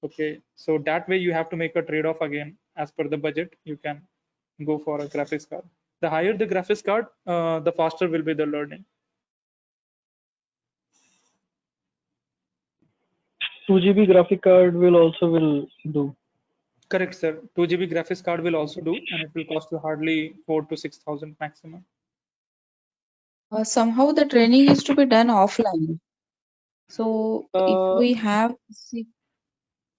Speaker 1: Okay, so that way you have to make a trade-off again. As per the budget, you can go for a graphics card. The higher the graphics card, the faster will be the learning.
Speaker 4: 2 GB graphic card will do.
Speaker 1: Correct, sir. 2 GB graphics card will also do, and it will cost you hardly 4 to 6,000 maximum.
Speaker 3: Somehow the training is to be done offline. So if
Speaker 1: Uh,
Speaker 3: we have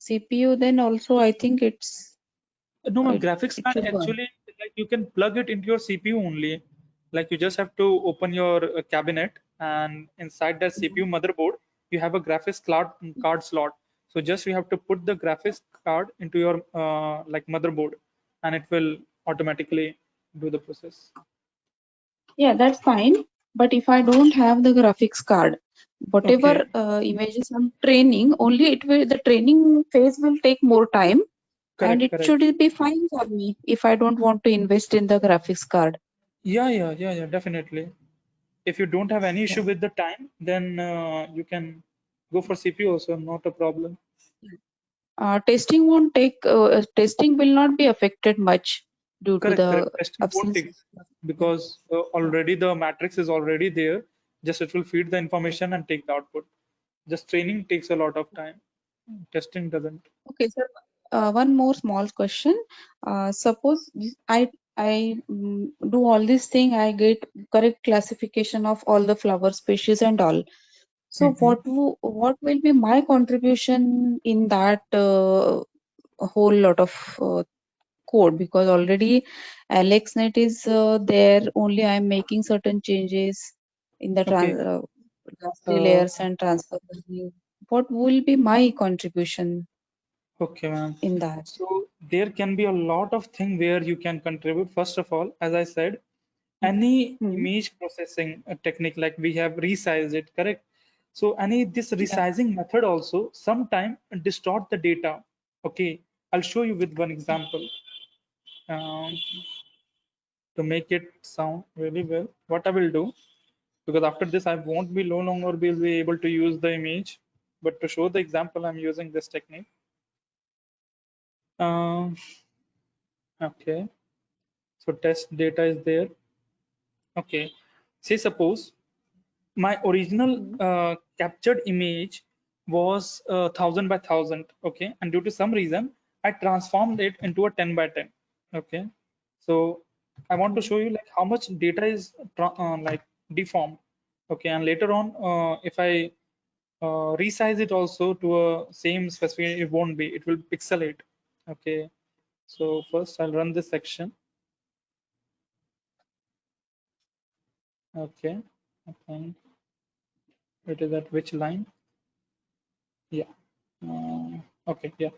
Speaker 3: CPU, then also I think
Speaker 1: no, ma'am,
Speaker 3: it,
Speaker 1: graphics
Speaker 3: it
Speaker 1: card
Speaker 3: should work.
Speaker 1: actually, like you can plug it into your CPU only. Like you just have to open your cabinet, and inside the CPU motherboard, you have a card slot. So just you have to put the graphics card into your like motherboard, and it will automatically do the process.
Speaker 3: Yeah, that's fine. But if I don't have the graphics card, whatever
Speaker 1: Okay,
Speaker 3: images I'm training, only it will the training phase will take more time. And
Speaker 1: Correct,
Speaker 3: it
Speaker 1: correct.
Speaker 3: should be fine for me if I don't want to invest in the graphics card.
Speaker 1: Yeah, definitely. If you don't have any issue
Speaker 3: Yeah.
Speaker 1: with the time, then you can go for CPU also, not a problem.
Speaker 3: Testing won't take, testing will not be affected much due to
Speaker 1: Correct,
Speaker 3: the
Speaker 1: correct. Testing won't
Speaker 3: absence.
Speaker 1: take
Speaker 3: Yeah.
Speaker 1: because already the matrix is already there. Just it will feed the information and take the output. Just training takes a lot of time. Testing doesn't.
Speaker 3: Okay, sir. One more small question. Suppose I do all this thing, I get correct classification of all the flower species and all. So
Speaker 1: Mhm.
Speaker 3: what will be my contribution in that whole lot of code? Because already AlexNet is there. Only I am making certain changes in the
Speaker 1: Okay.
Speaker 3: last three
Speaker 1: Uh,
Speaker 3: layers and transfer learning. What will be my contribution
Speaker 1: okay, ma'am.
Speaker 3: in that?
Speaker 1: So there can be a lot of thing where you can contribute. First of all, as I said, any
Speaker 3: Hmm.
Speaker 1: image processing technique like we have resized it, correct? So any this
Speaker 3: Yeah.
Speaker 1: resizing method also sometime distort the data. Okay, I'll show you with one example um, to make it sound really well. What I will do, because after this I won't be no longer will be able to use the image, but to show the example I'm using this technique. Um, okay, so test data is there. Okay, say suppose my original
Speaker 3: Hmm.
Speaker 1: captured image was 1000 by 1000, okay, and due to some reason I transformed it into a 10 by 10. Okay, so I want to
Speaker 3: Hmm.
Speaker 1: show you like how much data is like deformed. Okay, and later on if I resize it also to a same specification, it won't be, it will pixelate. Okay, so first I'll run this section. Okay, I think it is at which line? Yeah. Okay, yeah.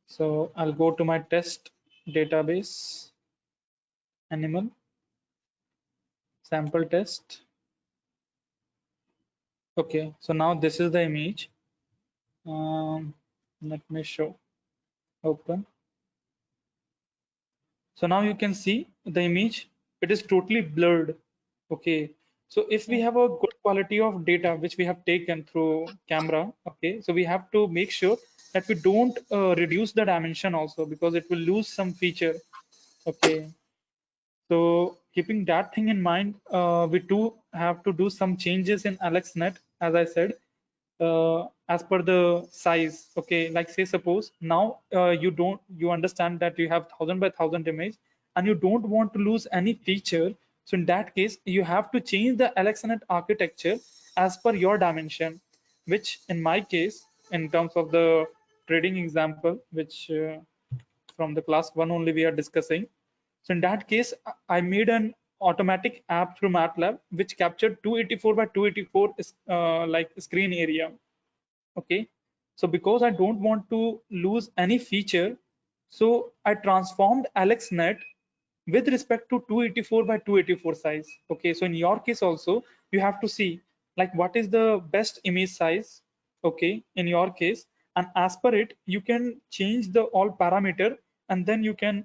Speaker 1: So I'll go to my test database, animal, sample test. Okay, so now this is the image. Um, Let me show, open. So now you can see the image, it is totally blurred. Okay, so if we
Speaker 3: Yeah.
Speaker 1: have a good quality of data which we have taken through camera, okay, so we have to make sure that we don't reduce the dimension also because it will lose some feature. Okay, so keeping that thing in mind, we do have to do some changes in AlexNet, as I said, as per the size. Okay, like say suppose now you understand that you have 1000 by 1000 image and you don't want to lose any feature. So in that case, you have to change the AlexNet architecture as per your dimension, which in my case, in terms of the trading example, which from the class one only we are discussing. So in that case, I made an automatic app through MATLAB which captured 284 by 284 like screen area. Okay. So because I don't want to lose any feature, so I transformed AlexNet with respect to 284 by 284 size. Okay. So in your case also, you have to see like what is the best image size. Okay. In your case, and as per it, you can change the all parameter and then you can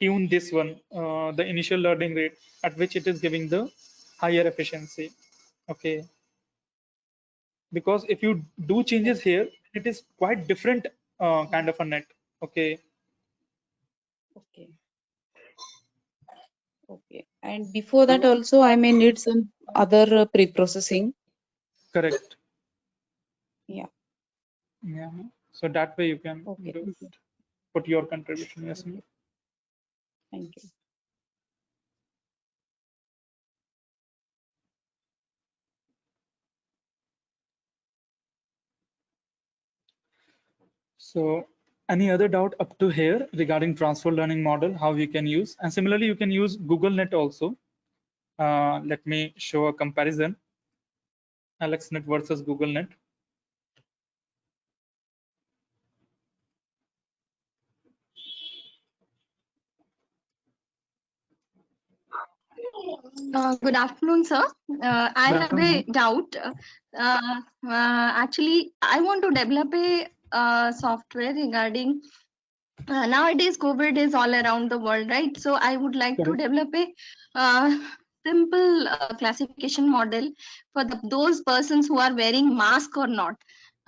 Speaker 1: tune this one, the initial learning rate at which it is giving the higher efficiency. Okay, because if you do changes here, it is quite different kind of a net. Okay,
Speaker 3: Okay. Okay. And before that
Speaker 1: so
Speaker 3: also I may need some other pre-processing.
Speaker 1: correct.
Speaker 3: Yeah.
Speaker 1: Yeah, so that way you can
Speaker 3: Okay.
Speaker 1: do
Speaker 3: Thank you.
Speaker 1: it. Put your contribution. Yes,
Speaker 3: Thank
Speaker 1: ma'am.
Speaker 3: you. Thank you.
Speaker 1: So any other doubt up to here regarding transfer learning model, how you can use, and similarly you can use GoogleNet also. Let me show a comparison, AlexNet versus GoogleNet.
Speaker 5: Good afternoon, sir. I
Speaker 1: Good
Speaker 5: have a
Speaker 1: afternoon.
Speaker 5: doubt. Actually, I want to develop a software regarding nowadays COVID is all around the world, right? So I would like to
Speaker 1: Correct.
Speaker 5: develop a simple classification model for those persons who are wearing mask or not.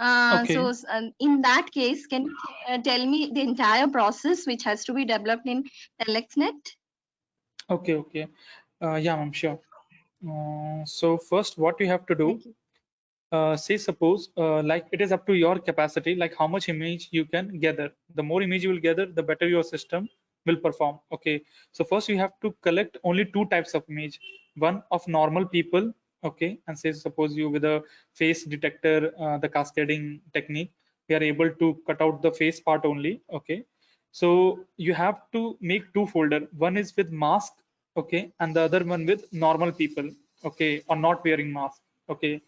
Speaker 1: Okay.
Speaker 5: In that case, can you tell me the entire process which has to be developed in AlexNet?
Speaker 1: Okay. Okay. Yeah, I'm sure. So first, what you have to do,
Speaker 5: Thank you.
Speaker 1: say suppose like it is up to your capacity, like how much image you can gather. The more image you will gather, the better your system will perform. Okay, so first you have to collect only two types of image, one of normal people. Okay, and say suppose you with a face detector, the cascading technique, we are able to cut out the face part only. Okay, so you have to make two folder, one is with mask, okay, and the other one with normal people, okay, or not wearing mask. Okay,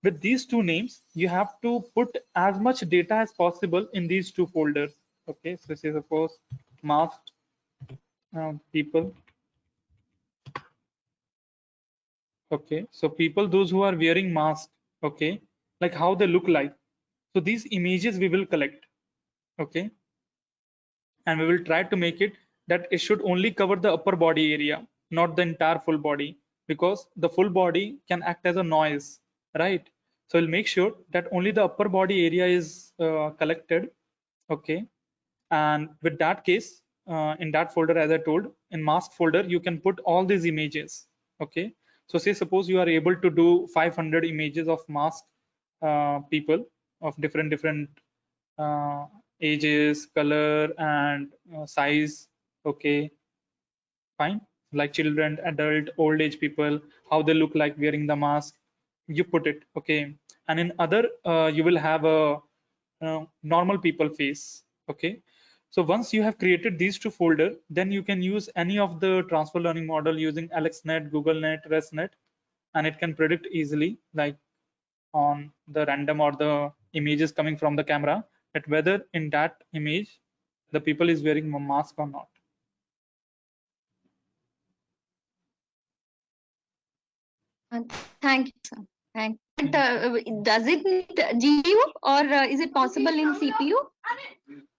Speaker 1: with these two names, you have to put as much data as possible in these two folders. Okay, so say suppose masked people. Okay, so people, those who are wearing masks. Okay, like how they look like. So these images we will collect. Okay, and we will try to make it that it should only cover the upper body area, not the entire full body, because the full body can act as a noise, right? So we'll make sure that only the upper body area is collected. Okay, and with that case, in that folder, as I told, in mask folder you can put all these images. Okay, so say suppose you are able to do 500 images of masked people of different uh, ages, color, and size. Okay, fine, like children, adult, old age people, how they look like wearing the mask, you put it. Okay, and in other you will have a normal people face. Okay, so once you have created these two folder, then you can use any of the transfer learning model using AlexNet, GoogleNet, ResNet, and it can predict easily, like on the random or the images coming from the camera, that whether in that image the people is wearing a mask or not.
Speaker 5: Thank you, sir. Thank you. But, does it need GPU or is it possible in CPU?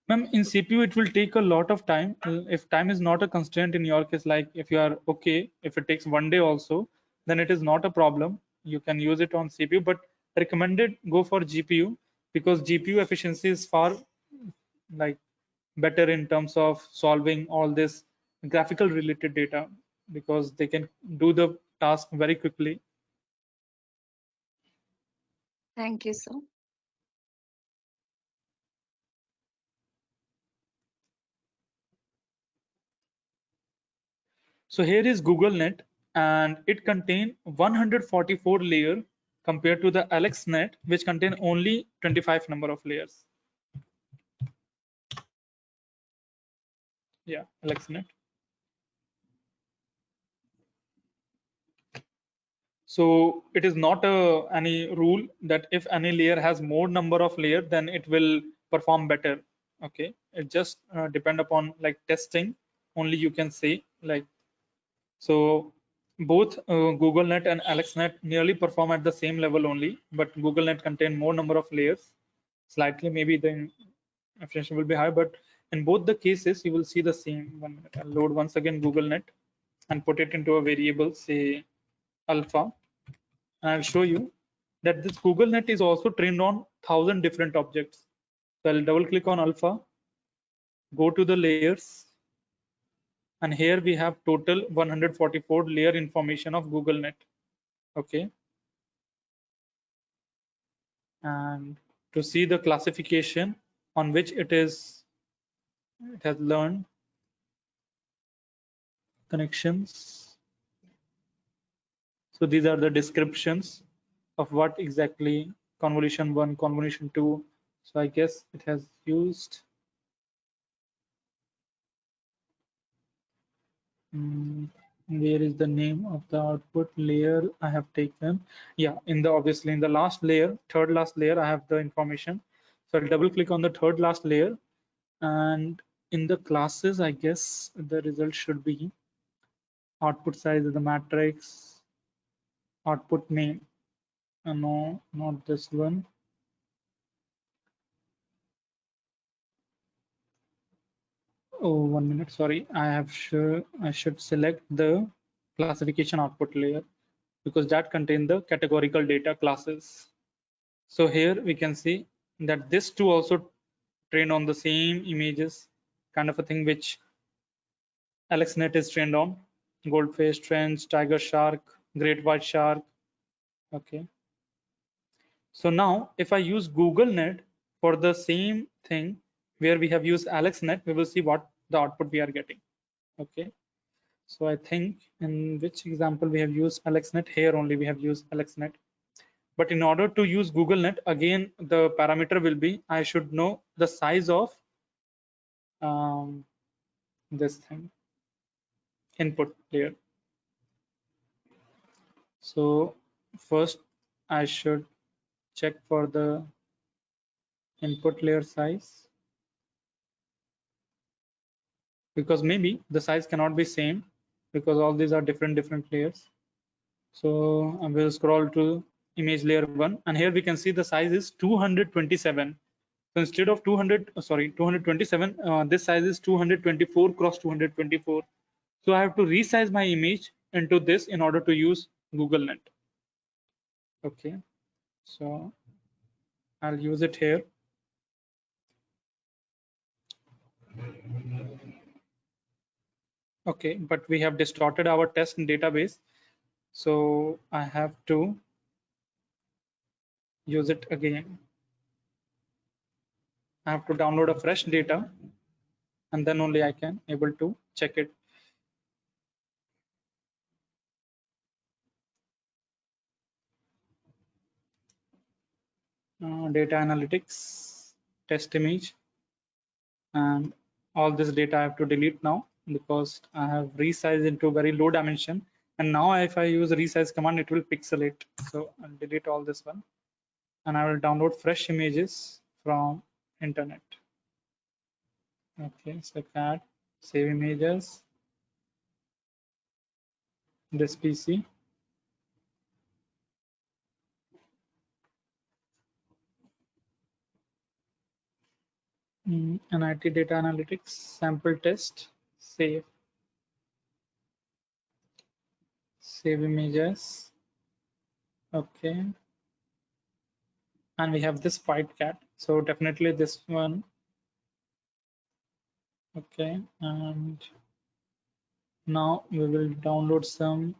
Speaker 1: Ma'am, in CPU, it will take a lot of time. If time is not a constraint in your case, like if you are okay, if it takes one day also, then it is not a problem. You can use it on CPU, but recommended go for GPU, because GPU efficiency is far like better in terms of solving all this graphical related data, because they can do the task very quickly.
Speaker 5: Thank you, sir.
Speaker 1: So here is GoogleNet, and it contains 144 layer compared to the AlexNet, which contain only 25 number of layers. Yeah, AlexNet. So it is not any rule that if any layer has more number of layer, then it will perform better. Okay, it just depend upon like testing. Only you can say like. So both GoogleNet and AlexNet nearly perform at the same level only, but GoogleNet contain more number of layers. Slightly, maybe the efficiency will be high, but in both the cases, you will see the same. 1 minute. I'll load once again GoogleNet and put it into a variable, say alpha, and I'll show you that this GoogleNet is also trained on 1,000 different objects. So I'll double click on alpha, go to the layers, and here we have total 144 layer information of GoogleNet. Okay, and to see the classification on which it has learned connections. So these are the descriptions of what exactly convolution 1, convolution 2. So I guess it has used where is the name of the output layer I have taken. Yeah, in the obviously in the last layer, third last layer, I have the information. So I'll double click on the third last layer, and in the classes, I guess the result should be output size of the matrix, output name. No, not this one. Oh, 1 minute. Sorry, I should select the classification output layer because that contains the categorical data classes. So here we can see that this too also trained on the same images, kind of a thing which AlexNet is trained on: goldfish, trench, tiger shark, great white shark. Okay. So now if I use GoogleNet for the same thing where we have used AlexNet, we will see what the output we are getting. Okay. So I think in which example we have used AlexNet, here only we have used AlexNet. But in order to use GoogleNet, again, the parameter will be, I should know the size of this thing, input layer. So first I should check for the input layer size, because maybe the size cannot be same because all these are different layers. So I will scroll to image layer 1, and here we can see the size is 227. So instead of 227, this size is 224 cross 224. So I have to resize my image into this in order to use GoogleNet. Okay, so I'll use it here. Okay, but we have distorted our test database, so I have to use it again. I have to download a fresh data, and then only I can able to check it. Data analytics, test image, and all this data I have to delete now because I have resized into very low dimension, and now if I use resize command, it will pixelate. So I'll delete all this one, and I will download fresh images from internet. Okay, so cat, save images, this PC. NIT data analytics, sample test, save images. Okay, and we have this white cat, so definitely this one. Okay, and now we will download some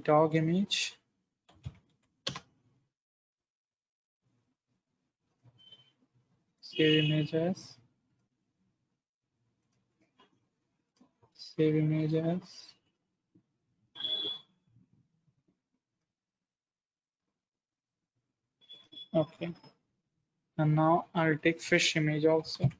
Speaker 1: dog image. Save images, save images. Okay, and now I'll take fish image also.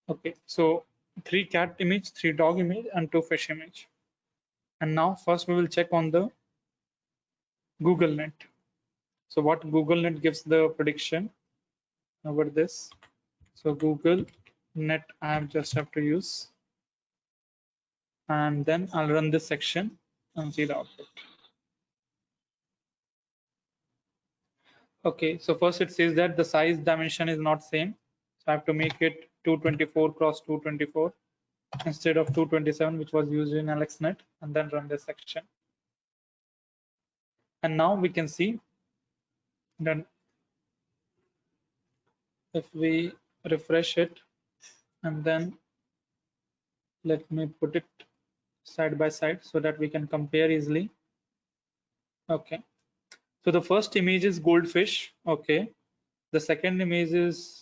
Speaker 1: Okay, so 3 cat image, 3 dog image, and 2 fish image. And now first we will check on the GoogleNet. So what GoogleNet gives the prediction over this. So GoogleNet I just have to use, and then I'll run this section and see the output. Okay, so first it says that the size dimension is not same. So I have to make it 224 cross 224 instead of 227, which was used in AlexNet, and then run this section. And now we can see that if we refresh it, and then let me put it side by side so that we can compare easily. Okay, so the first image is goldfish. Okay, the second image is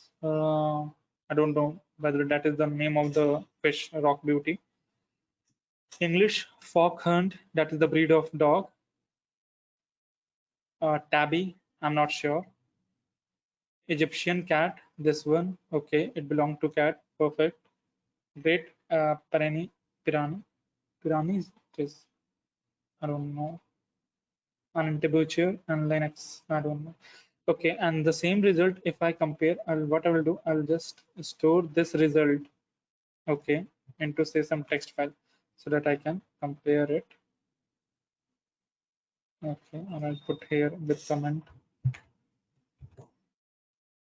Speaker 1: I don't know whether that is the name of the fish, rock beauty. English foxhound, that is the breed of dog. Tabby, I'm not sure. Egyptian cat, this one. Okay, it belonged to cat. Perfect. Great piranha. Piranha is this? I don't know. Uninterbuture and Linux. I don't know. Okay, and the same result, if I compare, what I will do, I'll just store this result, okay, into say some text file. so that I can compare it. Okay, and I'll put here with comment.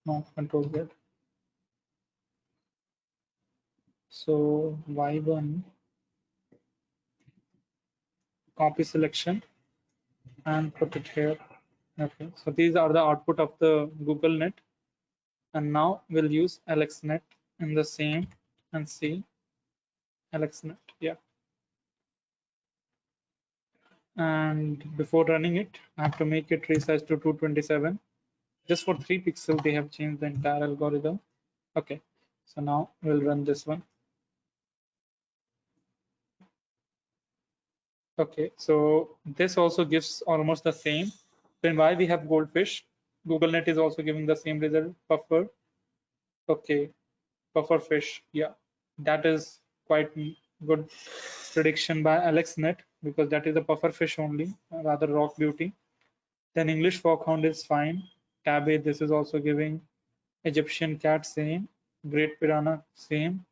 Speaker 1: No, control Z. So Y1 copy selection and put it here. Okay, so these are the output of the GoogleNet, and now we'll use AlexNet in the same and see AlexNet. Yeah, and before running it, I have to make it resize to 227. Just for 3 pixels, they have changed the entire algorithm. Okay, so now we'll run this one. Okay, so this also gives almost the same. Then why we have goldfish? GoogleNet is also giving the same result. Puffer. Okay, puffer fish. Yeah, that is quite good prediction by AlexNet because that is a puffer fish only, rather rock beauty. Then English foxhound is fine. Tabby, this is also giving. Egyptian cat, same. Great piranha, same.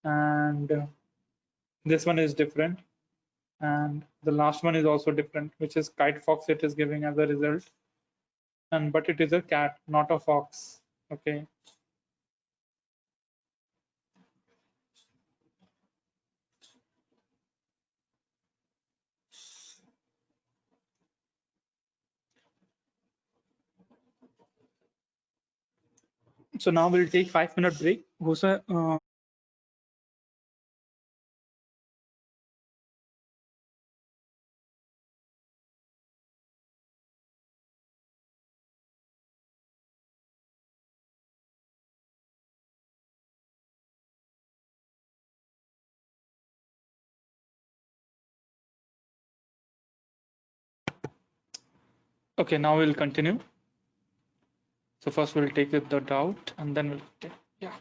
Speaker 1: And this one is different. And the last one is also different, which is kite fox. It is giving as a result, and but it is a cat, not a fox. Okay, so now we'll take 5-minute break. Okay, now we'll continue. So first we'll take the doubt, and then we'll take, yeah.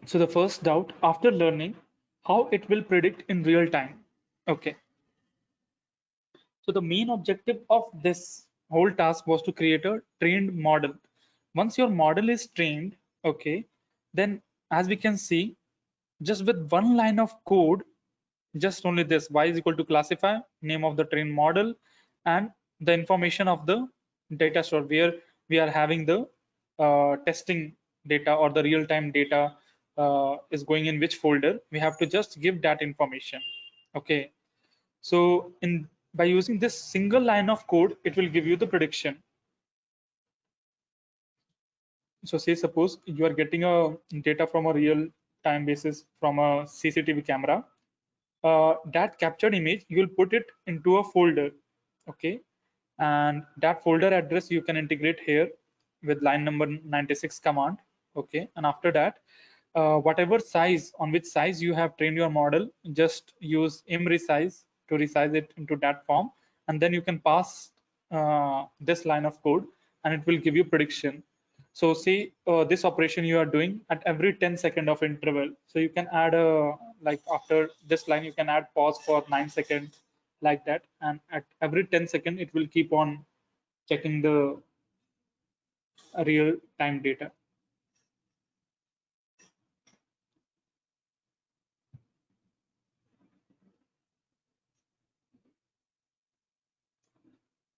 Speaker 1: So the first doubt, after learning how it will predict in real time. Okay. So the main objective of this whole task was to create a trained model. Once your model is trained, okay, then as we can see, just with one line of code, just only this y is equal to classify, name of the trained model, and the information of the data store where we are having the testing data or the real-time data is going in which folder. We have to just give that information. Okay, so in by using this single line of code, it will give you the prediction. So say suppose you are getting a data from a real time basis from a CCTV camera. That captured image, you'll put it into a folder. Okay, and that folder address you can integrate here with line number 96 command. Okay, and after that, whatever size, on which size you have trained your model, just use imresize to resize it into that form, and then you can pass this line of code and it will give you prediction. So see this operation you are doing at every 10-second of interval, so you can add a, like after this line you can add pause for 9 seconds, like that, and at every 10-second it will keep on checking the real time data.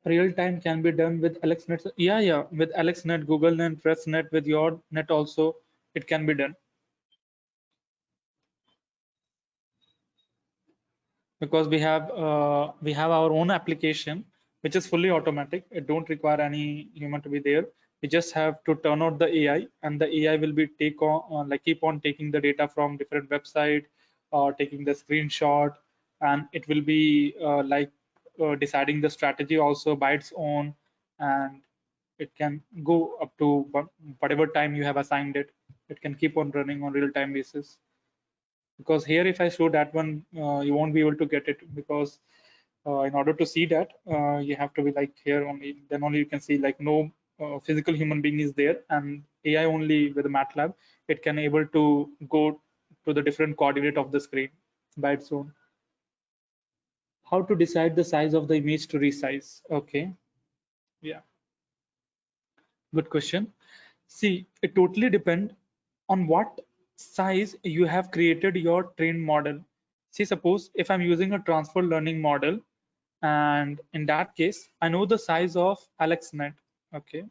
Speaker 1: Real time can be done with AlexNet. Yeah, with AlexNet, GoogleNet, ResNet, with your net also it can be done, because we have our own application which is fully automatic. It don't require any human to be there. We just have to turn on the AI, and the AI will be keep on taking the data from different website, taking the screenshot, and it will be deciding the strategy also by its own, and it can go up to whatever time you have assigned it. It can keep on running on real time basis, because here if I show that one, you won't be able to get it, because in order to see that, you have to be like here only, then only you can see, like no physical human being is there, and AI only with the MATLAB, it can able to go to the different coordinate of the screen by its own. How to decide the size of the image to resize? Okay, yeah, good question. See, it totally depends on what size you have created your trained model. See, suppose if I'm using a transfer learning model, and in that case, I know the size of AlexNet, okay,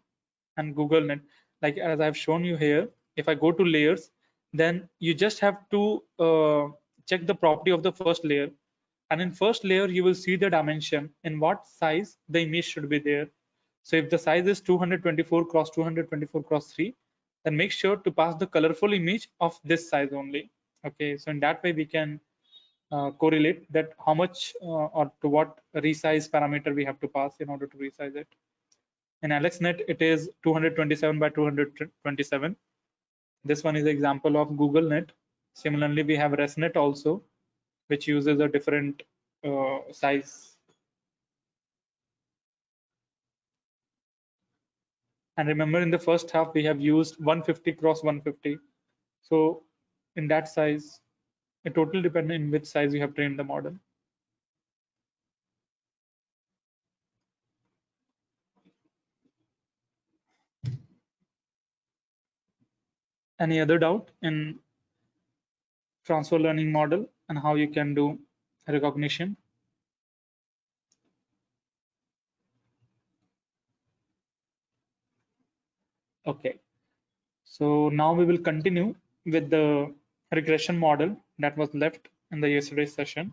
Speaker 1: and GoogleNet. Like as I've shown you here, if I go to layers, then you just have to check the property of the first layer. And in first layer, you will see the dimension in what size the image should be there. So if the size is 224 cross 224 cross 3, then make sure to pass the colorful image of this size only. Okay, so in that way we can correlate that how much or to what resize parameter we have to pass in order to resize it. In AlexNet, it is 227 by 227. This one is an example of GoogleNet. Similarly, we have ResNet also, which uses a different size. And remember, in the first half, we have used 150 cross 150. So in that size, it totally depends in which size you have trained the model. Any other doubt in transfer learning model and how you can do recognition? Okay, so now we will continue with the regression model that was left in the yesterday's session.